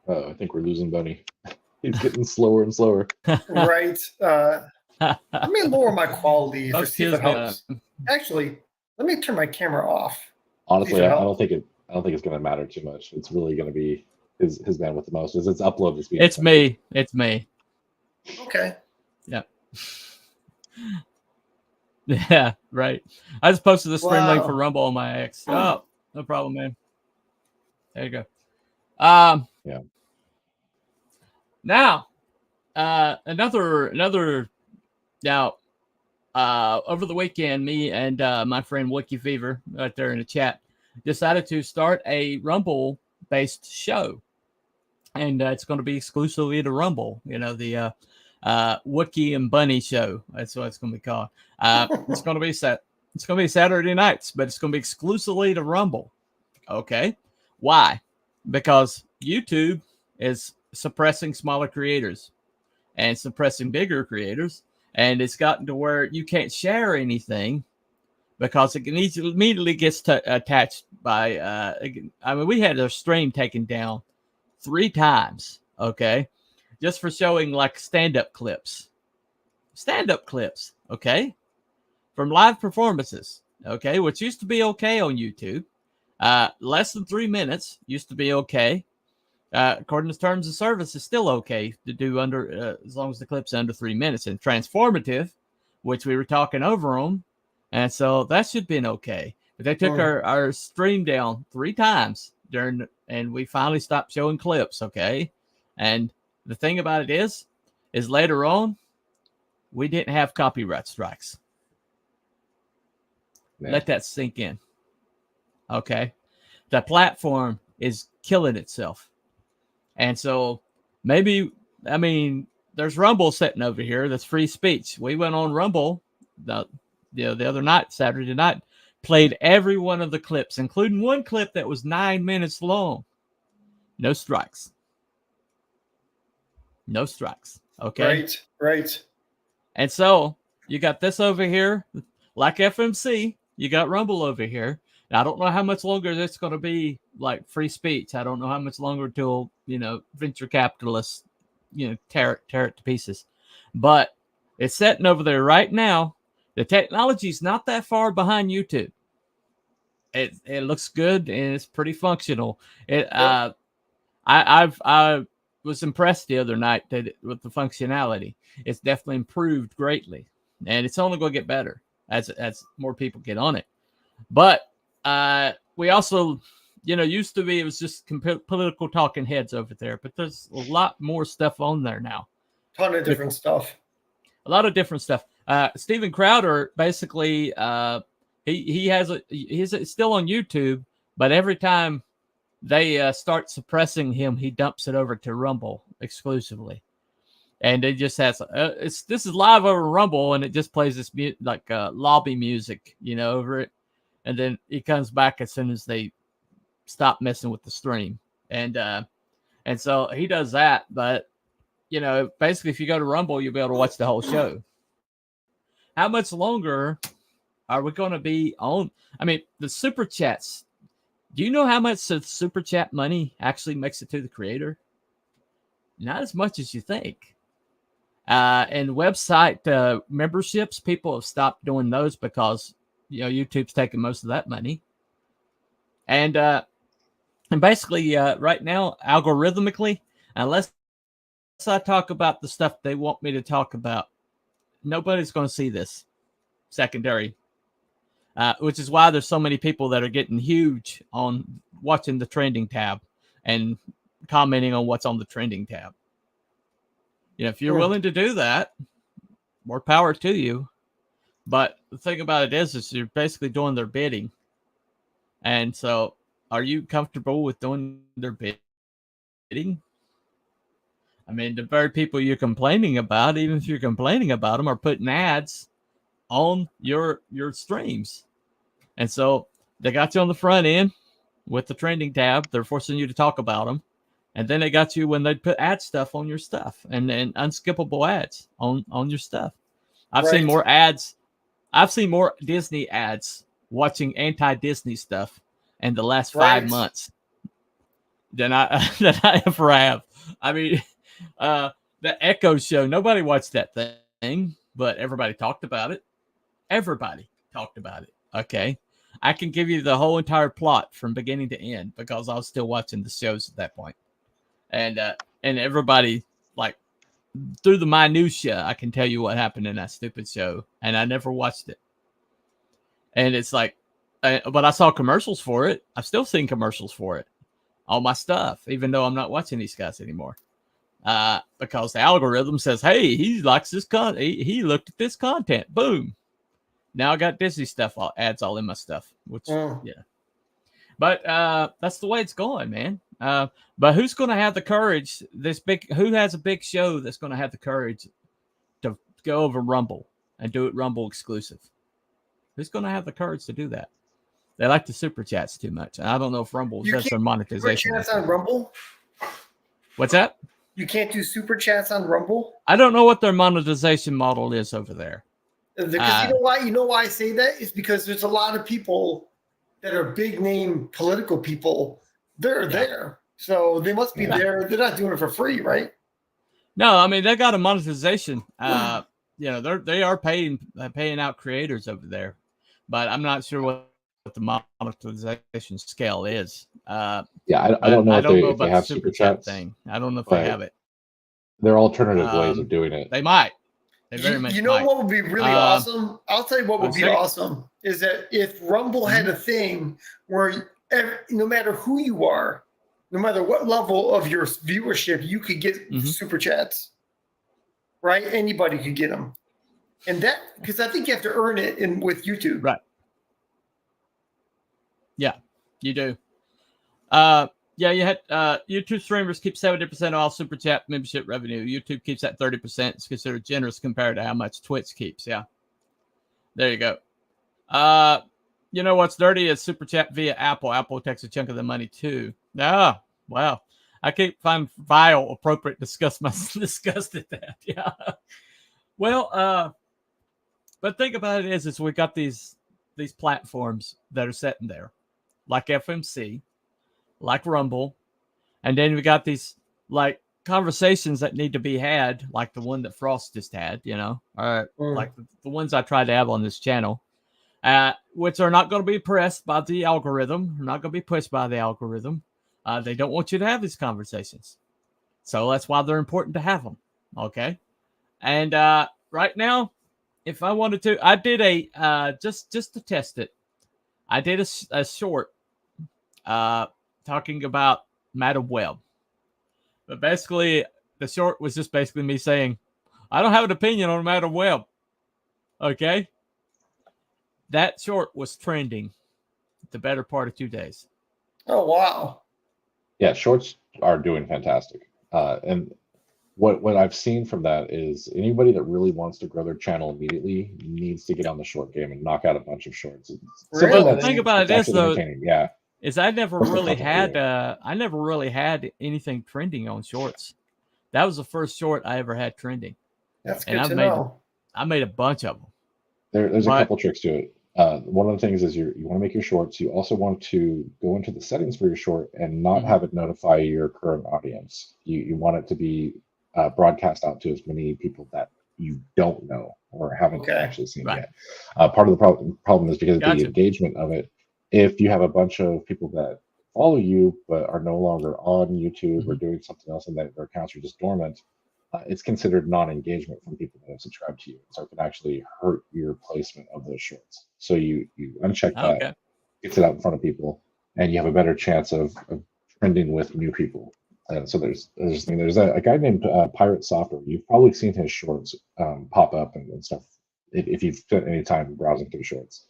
I think we're losing Bunny. He's getting slower and slower. Right. Let me lower my quality to see if it helps. Actually, let me turn my camera off. Honestly, I don't think it's going to matter too much. It's really going to be his bandwidth the most. Is its upload is being It's affected. It's me. Okay. Yeah. Yeah, right. I just posted the stream link for Rumble on my X. Oh, no problem, man. There you go. Yeah. Now, another. Now, over the weekend, me and my friend Wiki Fever right there in the chat decided to start a Rumble-based show, and it's going to be exclusively to Rumble. You know, the Wookie and Bunny show. That's what it's going to be called. It's going to be It's going to be Saturday nights, but it's going to be exclusively to Rumble. Okay, why? Because YouTube is suppressing smaller creators and suppressing bigger creators, and it's gotten to where you can't share anything because it immediately gets attached by. I mean, we had our stream taken down 3 times. Okay. Just for showing like stand-up clips, okay, from live performances, okay, which used to be okay on YouTube. Less than 3 minutes used to be okay. According to terms of service, it's still okay to do under as long as the clip's under 3 minutes. And transformative, which we were talking over them, and so that should have been okay. But they took our stream down 3 times and we finally stopped showing clips, okay, and the thing about it is later on, we didn't have copyright strikes. Yeah. Let that sink in. Okay. The platform is killing itself. And so maybe, I mean, there's Rumble sitting over here. That's free speech. We went on Rumble the other night, Saturday night, played every one of the clips, including one clip that was 9 minutes long. No strikes. No strikes. Okay. Right. And so you got this over here, like FMC. You got Rumble over here. Now, I don't know how much longer it's going to be like free speech. I don't know how much longer till, venture capitalists, tear it to pieces. But it's sitting over there right now. The technology is not that far behind YouTube. It looks good and it's pretty functional. I was impressed the other night with the functionality. It's definitely improved greatly, and it's only going to get better as more people get on it. But we also, used to be it was just political talking heads over there, but there's a lot more stuff on there now. Ton of different stuff. A lot of different stuff. Steven Crowder basically he's still on YouTube, but every time they start suppressing him, he dumps it over to Rumble exclusively, and it just has this is live over Rumble, and it just plays this lobby music, over it, and then he comes back as soon as they stop messing with the stream, and so he does that. But basically, if you go to Rumble, you'll be able to watch the whole show. How much longer are we going to be on? I mean, the super chats. Do you know how much of super chat money actually makes it to the creator? Not as much as you think. And website memberships, people have stopped doing those because YouTube's taking most of that money. And basically right now, algorithmically, unless I talk about the stuff they want me to talk about, nobody's going to see this secondary. Which is why there's so many people that are getting huge on watching the trending tab and commenting on what's on the trending tab. If you're willing to do that, more power to you. But the thing about it is you're basically doing their bidding. And so, are you comfortable with doing their bidding? I mean, the very people you're complaining about, even if you're complaining about them, are putting ads on your streams. And so they got you on the front end with the trending tab. They're forcing you to talk about them. And then they got you when they put ad stuff on your stuff and unskippable ads on your stuff. I've seen more ads. I've seen more Disney ads watching anti-Disney stuff in the last 5 months than I ever have. I mean, the Echo show, nobody watched that thing, but everybody talked about it. Everybody talked about it. Okay. I can give you the whole entire plot from beginning to end because I was still watching the shows at that point. And everybody, like, through the minutia, I can tell you what happened in that stupid show. And I never watched it. And it's like, but I saw commercials for it. I've still seen commercials for it on my stuff, even though I'm not watching these guys anymore. Because the algorithm says, hey, he likes this he looked at this content. Boom. Now I got Disney stuff, ads all in my stuff, which, yeah. But that's the way it's going, man. But who's going to have the courage? Who has a big show that's going to have the courage to go over Rumble and do it Rumble exclusive? Who's going to have the courage to do that? They like the super chats too much. And I don't know if Rumble does their monetization. Super chats on Rumble? What's that? You can't do super chats on Rumble? I don't know what their monetization model is over there. Because you know why I say that? It's because there's a lot of people that are big name political people. They're there. So they must be there. They're not doing it for free, right? No, I mean, they got a monetization. They are paying out creators over there, but I'm not sure what the monetization scale is. I don't know if they have super chat thing. I don't know if they have it. There are alternative ways of doing it. They might. They very much might. What would be really awesome? I'll tell you what would be awesome is that if Rumble had a thing where no matter who you are, no matter what level of your viewership, you could get super chats, right? Anybody could get them. And that, because I think you have to earn it with YouTube. Right. Yeah, you do. You had YouTube streamers keep 70% of all super chat membership revenue. YouTube keeps that 30%. It's considered generous compared to how much Twitch keeps. Yeah. There you go. You know what's dirty is super chat via Apple. Apple takes a chunk of the money too. Ah, wow. I keep finding vile appropriate disgust at that. Yeah. Well, but think about it is we got these platforms that are sitting there, like FMC, like Rumble, and then we got these like conversations that need to be had, like the one that Frost just had, like the ones I tried to have on this channel, which are not going to be pressed by the algorithm, are not going to be pushed by the algorithm. They don't want you to have these conversations, so that's why they're important to have them. Okay, and right now, if I wanted to, I did a just to test it, I did a short talking about Madam Web. But basically, the short was just basically me saying, I don't have an opinion on Madam Web. Okay? That short was trending the better part of 2 days. Oh, wow. Yeah, shorts are doing fantastic. And what I've seen from that is anybody that really wants to grow their channel immediately needs to get on the short game and knock out a bunch of shorts. The thing about it is, though, yeah, is I never really had anything trending on shorts. That was the first short I ever had trending. That's good to know. I made a bunch of them. There's a couple tricks to it. One of the things is you want to make your shorts. You also want to go into the settings for your short and not have it notify your current audience. You want it to be broadcast out to as many people that you don't know or haven't actually seen yet. Part of the problem is because of the engagement of it. If you have a bunch of people that follow you but are no longer on YouTube or doing something else and that their accounts are just dormant, it's considered non-engagement from people that have subscribed to you. So it can actually hurt your placement of those shorts. So you uncheck that, gets it out in front of people, and you have a better chance of trending with new people. So there's a guy named Pirate Software. You've probably seen his shorts pop up and stuff if you've spent any time browsing through shorts.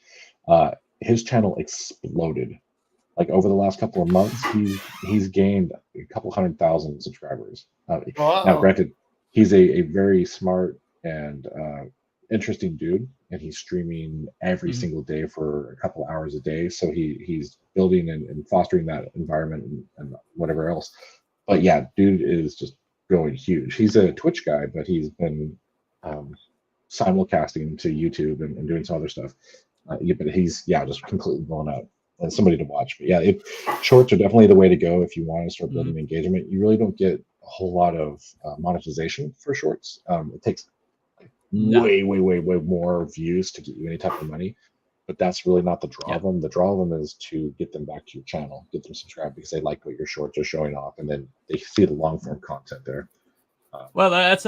His channel exploded. Like over the last couple of months, he's gained a couple 100,000 subscribers. Wow. Now, granted, he's a very smart and interesting dude, and he's streaming every single day for a couple hours a day. So he's building and fostering that environment and whatever else. But yeah, dude is just going huge. He's a Twitch guy, but he's been simulcasting to YouTube and doing some other stuff. But he's just completely blown up. And somebody to watch. But yeah, shorts are definitely the way to go if you want to start building engagement. You really don't get a whole lot of monetization for shorts. It takes way more views to get you any type of money. But that's really not the draw of them. The draw of them is to get them back to your channel, get them subscribed because they like what your shorts are showing off, and then they see the long form content there. Well, that's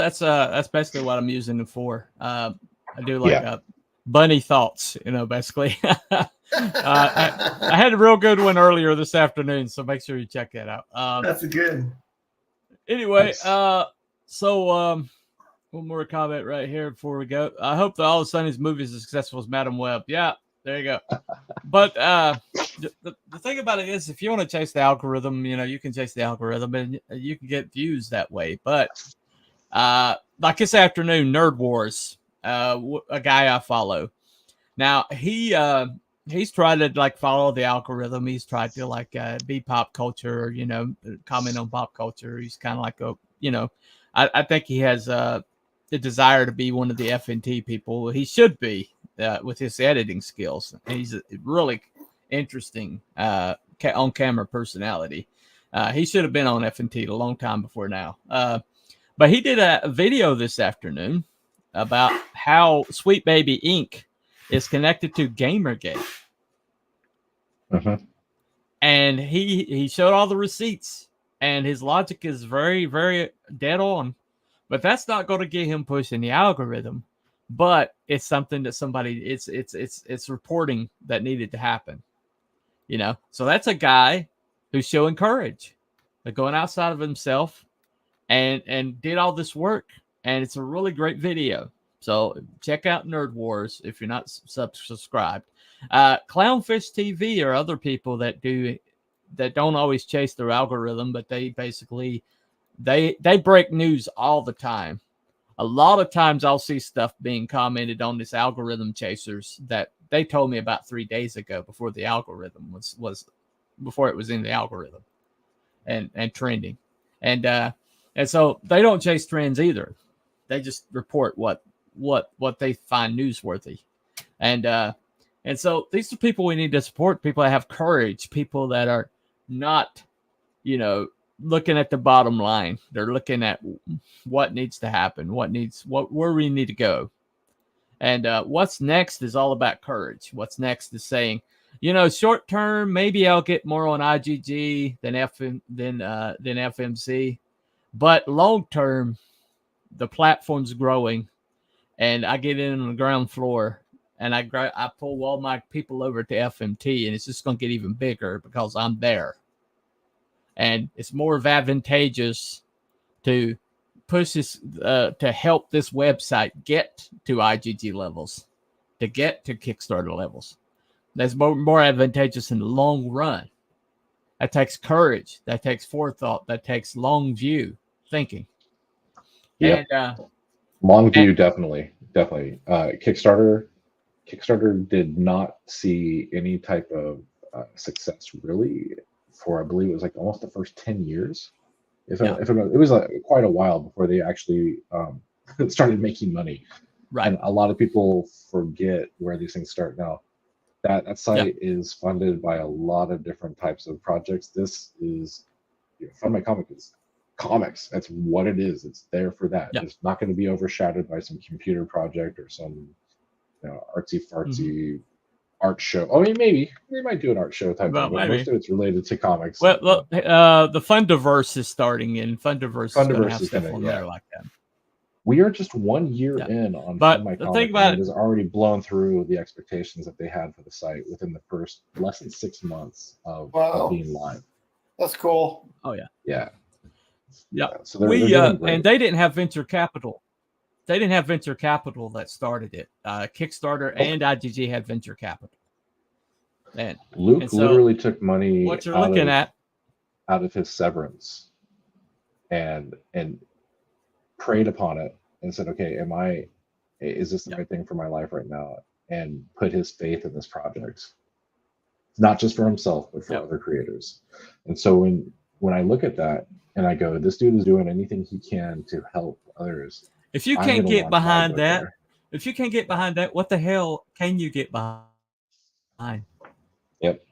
basically what I'm using it for. I do like bunny thoughts, basically. I had a real good one earlier this afternoon, so make sure you check that out. That's good. Anyway, so one more comment right here before we go. I hope that All of Sunny's movie is as successful as Madam Web. Yeah, there you go. But the thing about it is, if you want to chase the algorithm, you can chase the algorithm and you can get views that way. But like this afternoon, Nerd Wars, a guy I follow. Now he's tried to follow the algorithm. He's tried to be pop culture, comment on pop culture. He's kind of like I think he has the desire to be one of the FNT people. He should be with his editing skills. He's a really interesting on camera personality. He should have been on FNT a long time before now. But he did a video this afternoon about how Sweet Baby Inc. is connected to Gamergate. And he showed all the receipts, and his logic is very, very dead on. But that's not going to get him pushing the algorithm. But it's something that it's reporting that needed to happen. So that's a guy who's showing courage. They're going outside of himself and did all this work. And it's a really great video. So check out Nerd Wars if you're not subscribed. Clownfish TV are other people that don't always chase their algorithm, but they basically they break news all the time. A lot of times I'll see stuff being commented on this algorithm chasers that they told me about 3 days ago before the algorithm was before it was in the algorithm and trending. And so they don't chase trends either. They just report what they find newsworthy. And so these are people we need to support, people that have courage, people that are not, looking at the bottom line. They're looking at what needs to happen, where we need to go. And what's next is all about courage. What's next is saying, short term, maybe I'll get more on IGG than FMC. But long term, the platform's growing, and I get in on the ground floor, and I pull all my people over to FMT, and it's just going to get even bigger because I'm there. And it's more advantageous to push this, to help this website get to IGG levels, to get to Kickstarter levels. That's more advantageous in the long run. That takes courage. That takes forethought. That takes long view thinking. Yeah. Long view, definitely. Kickstarter did not see any type of success really for, I believe it was almost the first 10 years. It was quite a while before they actually started making money. Right. And a lot of people forget where these things start now. That site is funded by a lot of different types of projects. This is Fund My Comic is comics. That's what it is. It's there for that. It's not going to be overshadowed by some computer project or some artsy fartsy art show. I mean, maybe we might do an art show type of, but most of it's related to comics. Well, the Fundiverse is starting, and Fundiverse is going to have stuff on there like that. We are just 1 year in on but My the Comic, thing about it has already blown through the expectations that they had for the site within the first less than 6 months of being live. That's cool. Oh yeah. Yeah. Yeah. So they're doing great. And they didn't have venture capital. They didn't have venture capital that started it. Kickstarter and IGG had venture capital. And Luke literally took money what you're looking at out of his severance and prayed upon it and said, okay, is this the right thing for my life right now? And put his faith in this project, not just for himself, but for other creators. And so when I look at that and I go, this dude is doing anything he can to help others. If you can't get behind that, what the hell can you get behind? Yep.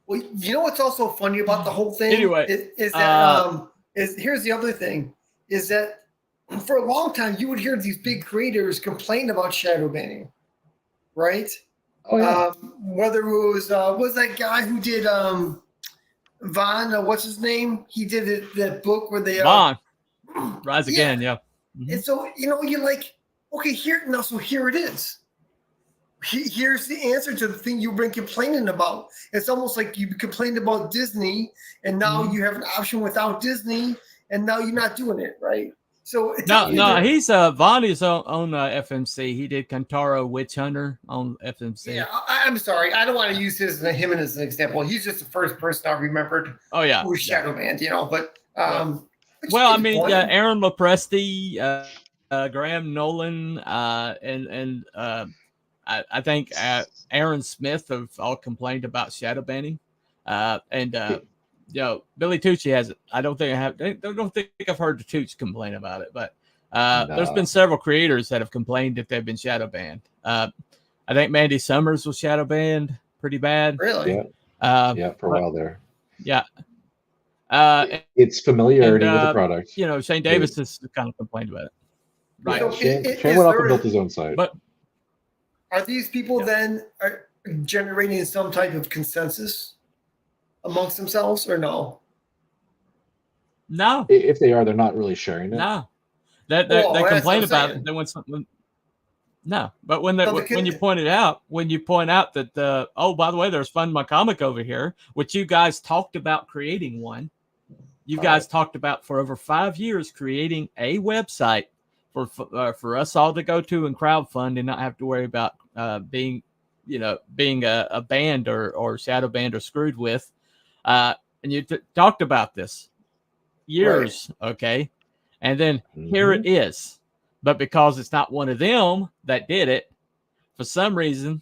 Well, you know what's also funny about the whole thing? Anyway, is that here's the other thing, is that for a long time you would hear these big creators complain about shadow banning, right? Oh yeah. Whether it was that guy who did Von, what's his name? He did that book where they Von Rise Again, yeah. Mm-hmm. And so you're like, okay, here it is. Here's the answer to the thing you've been complaining about. It's almost like you complained about Disney, and now you have an option without Disney, and now you're not doing it, right? So he's Von is on FMC. He did Kantaro Witch Hunter on FMC. Yeah, I'm sorry, I don't want to use him as an example. He's just the first person I remembered. Oh yeah, who was shadow banned, but well, I mean, Aaron Lopresti, Graham Nolan, and I think Aaron Smith have all complained about shadow banning, and Billy Tucci hasn't. I don't think I've heard the Tucci complain about it, but there's been several creators that have complained that they've been shadow banned. I think Mandy Summers was shadow banned pretty bad. Really? Yeah, for a while there. Yeah. It's familiarity with the product. Shane Davis has kind of complained about it. Right. So Shane went off and built his own site. But are these people then generating some type of consensus amongst themselves, or no? No. If they are, they're not really sharing it. No. They complain about it. They want something. No, but when you point out that by the way, there's Fund My Comic over here, which you guys talked about creating one. You guys talked about for over 5 years creating a website for us all to go to and crowdfund and not have to worry about being a band or shadow banned or screwed with. And you talked about this years, right. Okay, and then here it is. But because it's not one of them that did it, for some reason,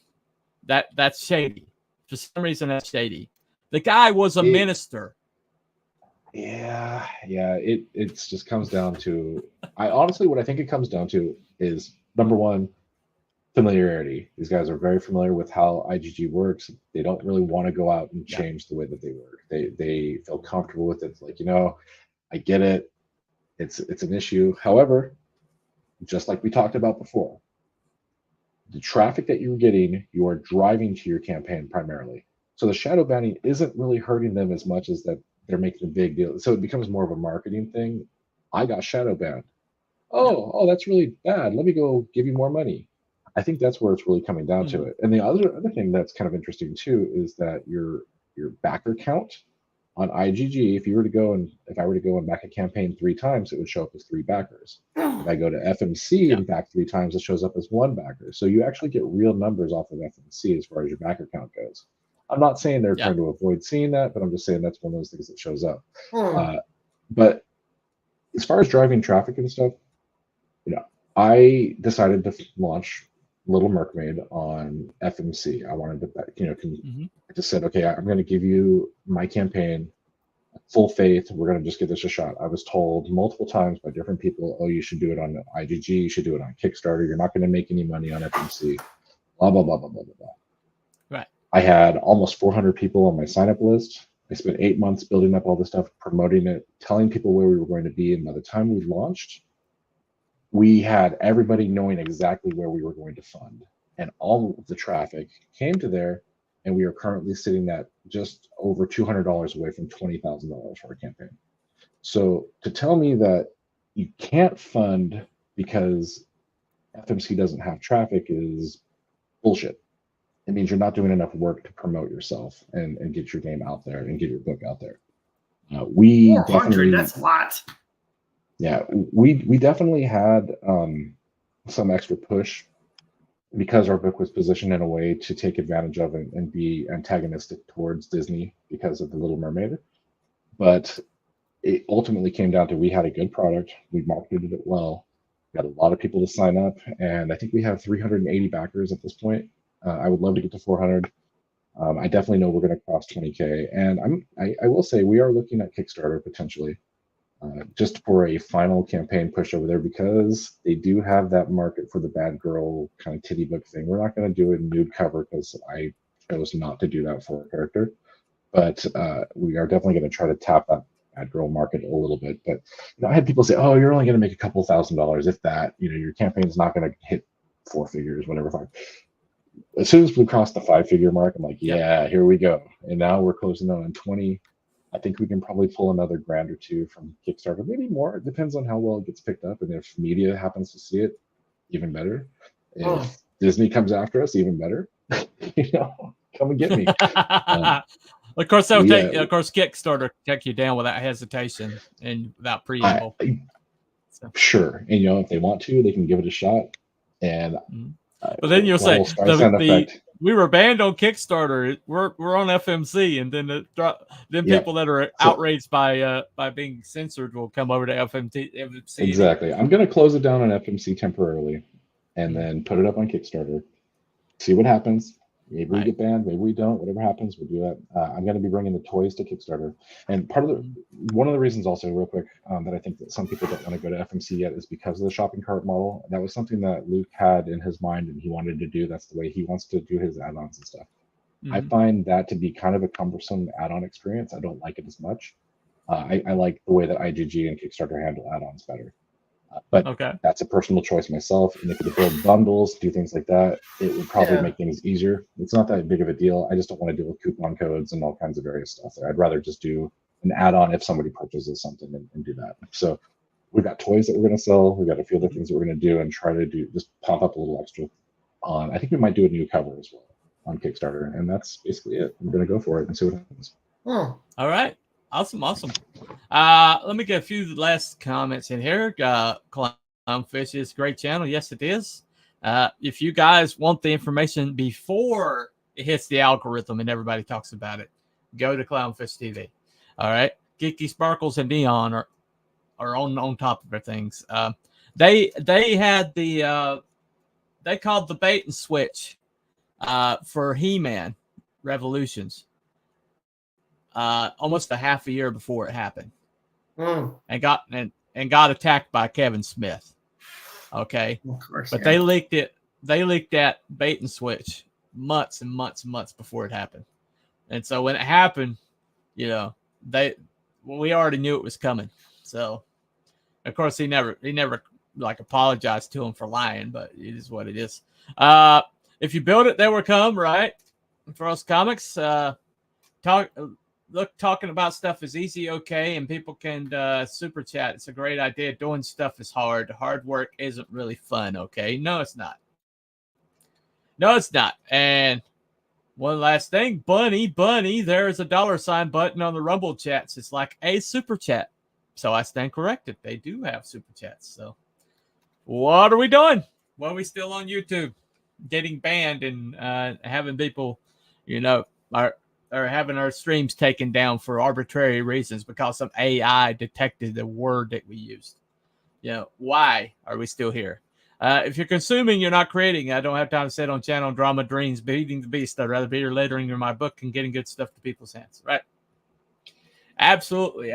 that's shady. For some reason, that's shady. The guy was a minister. Yeah. It just comes down to, what I think it comes down to is, number one, familiarity. These guys are very familiar with how IGG works. They don't really want to go out and change the way that they work. They feel comfortable with it. It's like, I get it. It's an issue. However, just like we talked about before, the traffic that you're getting, you are driving to your campaign primarily. So the shadow banning isn't really hurting them as much as that they're making a big deal. So it becomes more of a marketing thing. I got shadow banned. Oh, that's really bad. Let me go give you more money. I think that's where it's really coming down to it. And the other thing that's kind of interesting too is that your backer count on IGG, if I were to go and back a campaign 3 times, it would show up as 3 backers. If I go to FMC and back 3 times, it shows up as 1 backer. So you actually get real numbers off of FMC as far as your backer count goes. I'm not saying they're trying to avoid seeing that, but I'm just saying that's one of those things that shows up. But as far as driving traffic and stuff, I decided to launch Little Mermaid on FMC. I wanted to, I just said, okay, I'm going to give you my campaign full faith. We're going to just give this a shot. I was told multiple times by different people, oh, you should do it on IGG. You should do it on Kickstarter. You're not going to make any money on FMC. Blah, blah, blah, blah, blah, blah. Right. I had almost 400 people on my sign-up list. I spent 8 months building up all this stuff, promoting it, telling people where we were going to be. And by the time we launched, we had everybody knowing exactly where we were going to fund. And all of the traffic came to there. And we are currently sitting at just over $200 away from $20,000 for a campaign. So to tell me that you can't fund because FMC doesn't have traffic is bullshit. It means you're not doing enough work to promote yourself and get your game out there and get your book out there. We 400, definitely, that's a lot. yeah, we definitely had some extra push because our book was positioned in a way to take advantage of and be antagonistic towards Disney because of the Little Mermaid. But it ultimately came down to we had a good product, we marketed it well, got a lot of people to sign up, and I think we have 380 backers at this point. I would love to get to 400. I definitely know we're going to cross 20K, and I will say we are looking at Kickstarter potentially, just for a final campaign push over there because they do have that market for the bad girl kind of titty book thing. We're not going to do a nude cover because I chose not to do that for a character, but we are definitely going to try to tap that bad girl market a little bit. But I had people say, "Oh, you're only going to make a couple $1,000s, if that. Your campaign is not going to hit 4 figures, whatever." Fine. As soon as we crossed the 5 figure mark, I'm like, yeah, here we go. And now we're closing in on 20. I think we can probably pull another grand or two from Kickstarter, maybe more. It depends on how well it gets picked up. And if media happens to see it, even better. If Disney comes after us, even better. Come and get me. Of course, that would take. Of course, Kickstarter take you down without hesitation and without preamble. Sure, and if they want to, they can give it a shot. And but then you'll say we were banned on Kickstarter. We're on FMC, and then people that are outraged by being censored will come over to FMC. Exactly. I'm going to close it down on FMC temporarily, and then put it up on Kickstarter. See what happens. Maybe we get banned, maybe we don't. Whatever happens, we'll do that. I'm going to be bringing the toys to Kickstarter, and one of the reasons also, real quick, that I think that some people don't want to go to FMC yet is because of the shopping cart model. That was something that Luke had in his mind, and he wanted to do. That's the way he wants to do his add-ons and stuff. I find that to be kind of a cumbersome add-on experience. I don't like it as much. I like the way that IGG and Kickstarter handle add-ons better. But that's a personal choice myself. And if you build bundles, do things like that, it would probably make things easier. It's not that big of a deal. I just don't want to deal with coupon codes and all kinds of various stuff there. I'd rather just do an add-on if somebody purchases something and do that. So we've got toys that we're going to sell. We've got a few other things that we're going to do and try to just pump up a little extra on. I think we might do a new cover as well on Kickstarter. And that's basically it. I'm going to go for it and see what happens. All right. Awesome. Let me get a few last comments in here. Clownfish is a great channel. Yes, it is. If you guys want the information before it hits the algorithm and everybody talks about it, go to Clownfish TV. All right. Geeky Sparkles and Neon are on top of their things. They had they called the bait and switch for He-Man Revolutions. Almost a half a year before it happened, and got attacked by Kevin Smith. Okay, of course, but they leaked it. They leaked that bait and switch months and months and months before it happened, and so when it happened, we already knew it was coming. So, of course, he never like apologized to him for lying, but it is what it is. If you build it, they will come, right? For us comics, talking about stuff is easy, okay, and people can super chat. It's a great idea. Doing stuff is hard. Hard work isn't really fun, okay? No, it's not. And one last thing, Bunny, there's a $sign button on the Rumble chats. It's like a super chat. So I stand corrected. They do have super chats. So what are we doing? Well, we still on YouTube getting banned and having people, or having our streams taken down for arbitrary reasons because some AI detected the word that we used. Why are we still here? If you're consuming, you're not creating. I don't have time to sit on channel drama dreams, beating the beast. I'd rather be here lettering in my book and getting good stuff to people's hands. Right? Absolutely.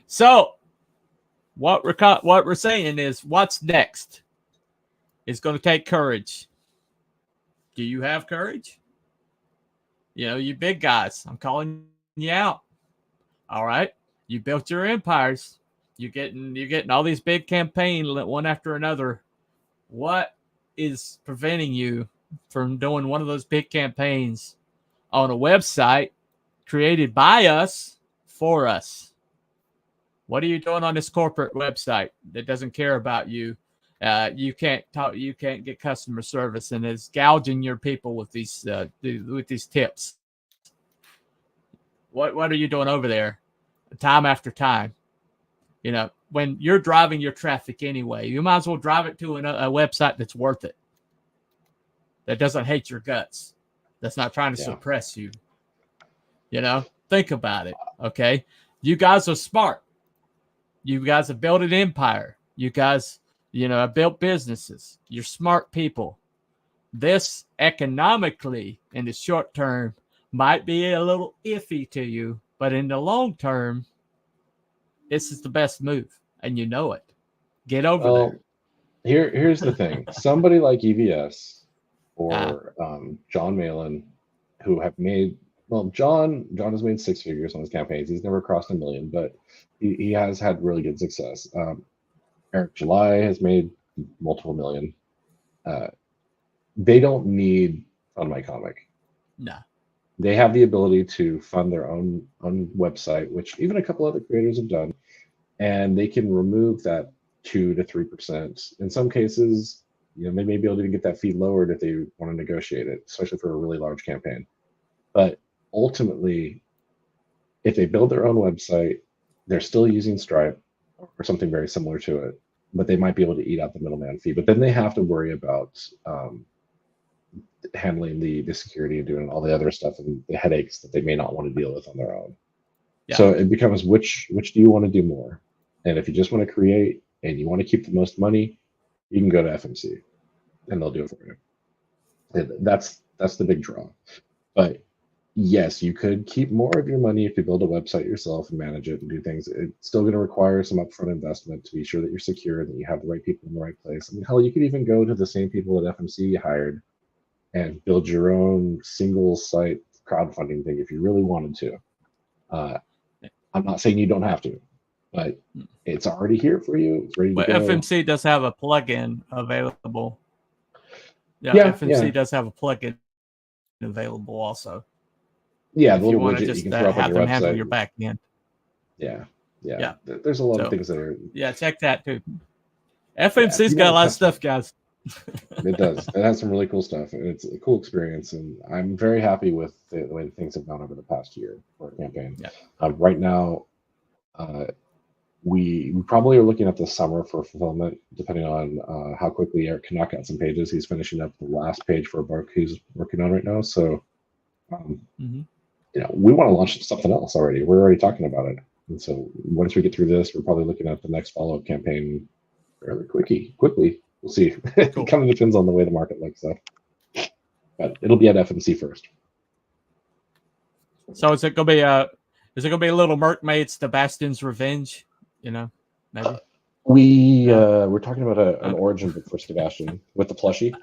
So what we're saying is what's next is going to take courage. Do you have courage? You big guys, I'm calling you out. All right. You built your empires. You're getting all these big campaigns one after another. What is preventing you from doing one of those big campaigns on a website created by us for us? What are you doing on this corporate website that doesn't care about you? You can't get customer service and is gouging your people with these tips. What are you doing over there? time after time. You know, when you're driving your traffic anyway, you might as well drive it to a website that's worth it, that doesn't hate your guts, that's not trying to suppress you. You know, think about it. Okay. You guys are smart. You guys have built an empire. You guys, you know, have built businesses. You're smart people. This economically in the short term might be a little iffy to you, but in the long term, this is the best move, and you know it. Get over there. Here's the thing. Somebody like EVS or John Malin, who have made, well, John has made 6 figures on his campaigns. He's never crossed 1 million, but he has had really good success. Eric July has made multiple million. They don't need Fund My Comic. No. They have the ability to fund their own website, which even a couple other creators have done, and they can remove that 2 to 3%. In some cases, you know, they may be able to get that fee lowered if they want to negotiate it, especially for a really large campaign. But ultimately, if they build their own website, they're still using Stripe or something very similar to it, but they might be able to eat out the middleman fee. But then they have to worry about handling the security and doing all the other stuff and the headaches that they may not want to deal with on their own. Yeah. So it becomes which do you want to do more? And if you just want to create and you want to keep the most money, you can go to FMC and they'll do it for you. And that's the big draw. But yes, you could keep more of your money if you build a website yourself and manage it and do things. It's still going to require some upfront investment to be sure that you're secure, that you have the right people in the right place. I mean, hell, you could even go to the same people at FMC hired and build your own single site crowdfunding thing if you really wanted to. I'm not saying you don't have to, but it's already here for you. It's ready to go. FMC does have a plugin available. Yeah, FMC does have a plugin available also. Yeah, the little widget you can throw up on your website. Handle your back end. Yeah. There's a lot of things that are. Yeah, check that too. FMC's got a lot of stuff, guys. It does. It has some really cool stuff, and it's a cool experience. And I'm very happy with the way that things have gone over the past year for our campaign. Yeah. Right now, we probably are looking at the summer for fulfillment, depending on how quickly Eric can knock out some pages. He's finishing up the last page for a book he's working on right now. So, you know, we want to launch something else already. We're already talking about it. And so once we get through this, we're probably looking at the next follow-up campaign fairly quickly. We'll see. Cool. It kind of depends on the way the market looks, though. But it'll be at FMC first. So is it gonna be a Little Mermaid's The Bastion's Revenge? You know, maybe. We're talking about an origin book for Sebastian with the plushie.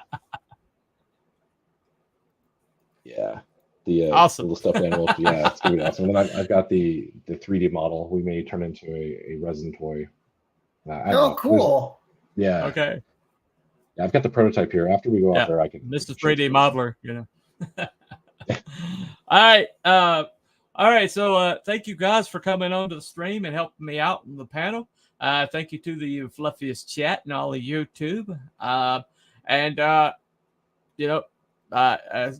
Yeah. Awesome. The little stuffed animals. Yeah, it's gonna be awesome. And then I've got the 3D model. We may turn into a resin toy. Cool. Yeah. Okay. Yeah, I've got the prototype here. After we go out there, I can. Mr. 3D modeler, you know. All right. So thank you guys for coming on to the stream and helping me out in the panel. Thank you to the Fluffiest Chat and all of YouTube.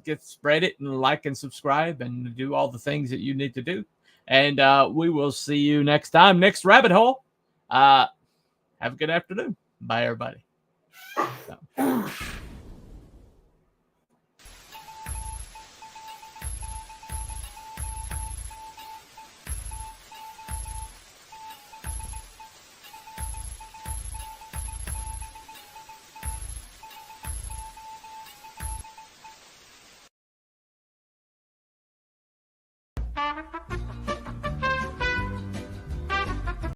Get spread it and like and subscribe and do all the things that you need to do. And we will see you next time. Next rabbit hole. Have a good afternoon. Bye, everybody. So.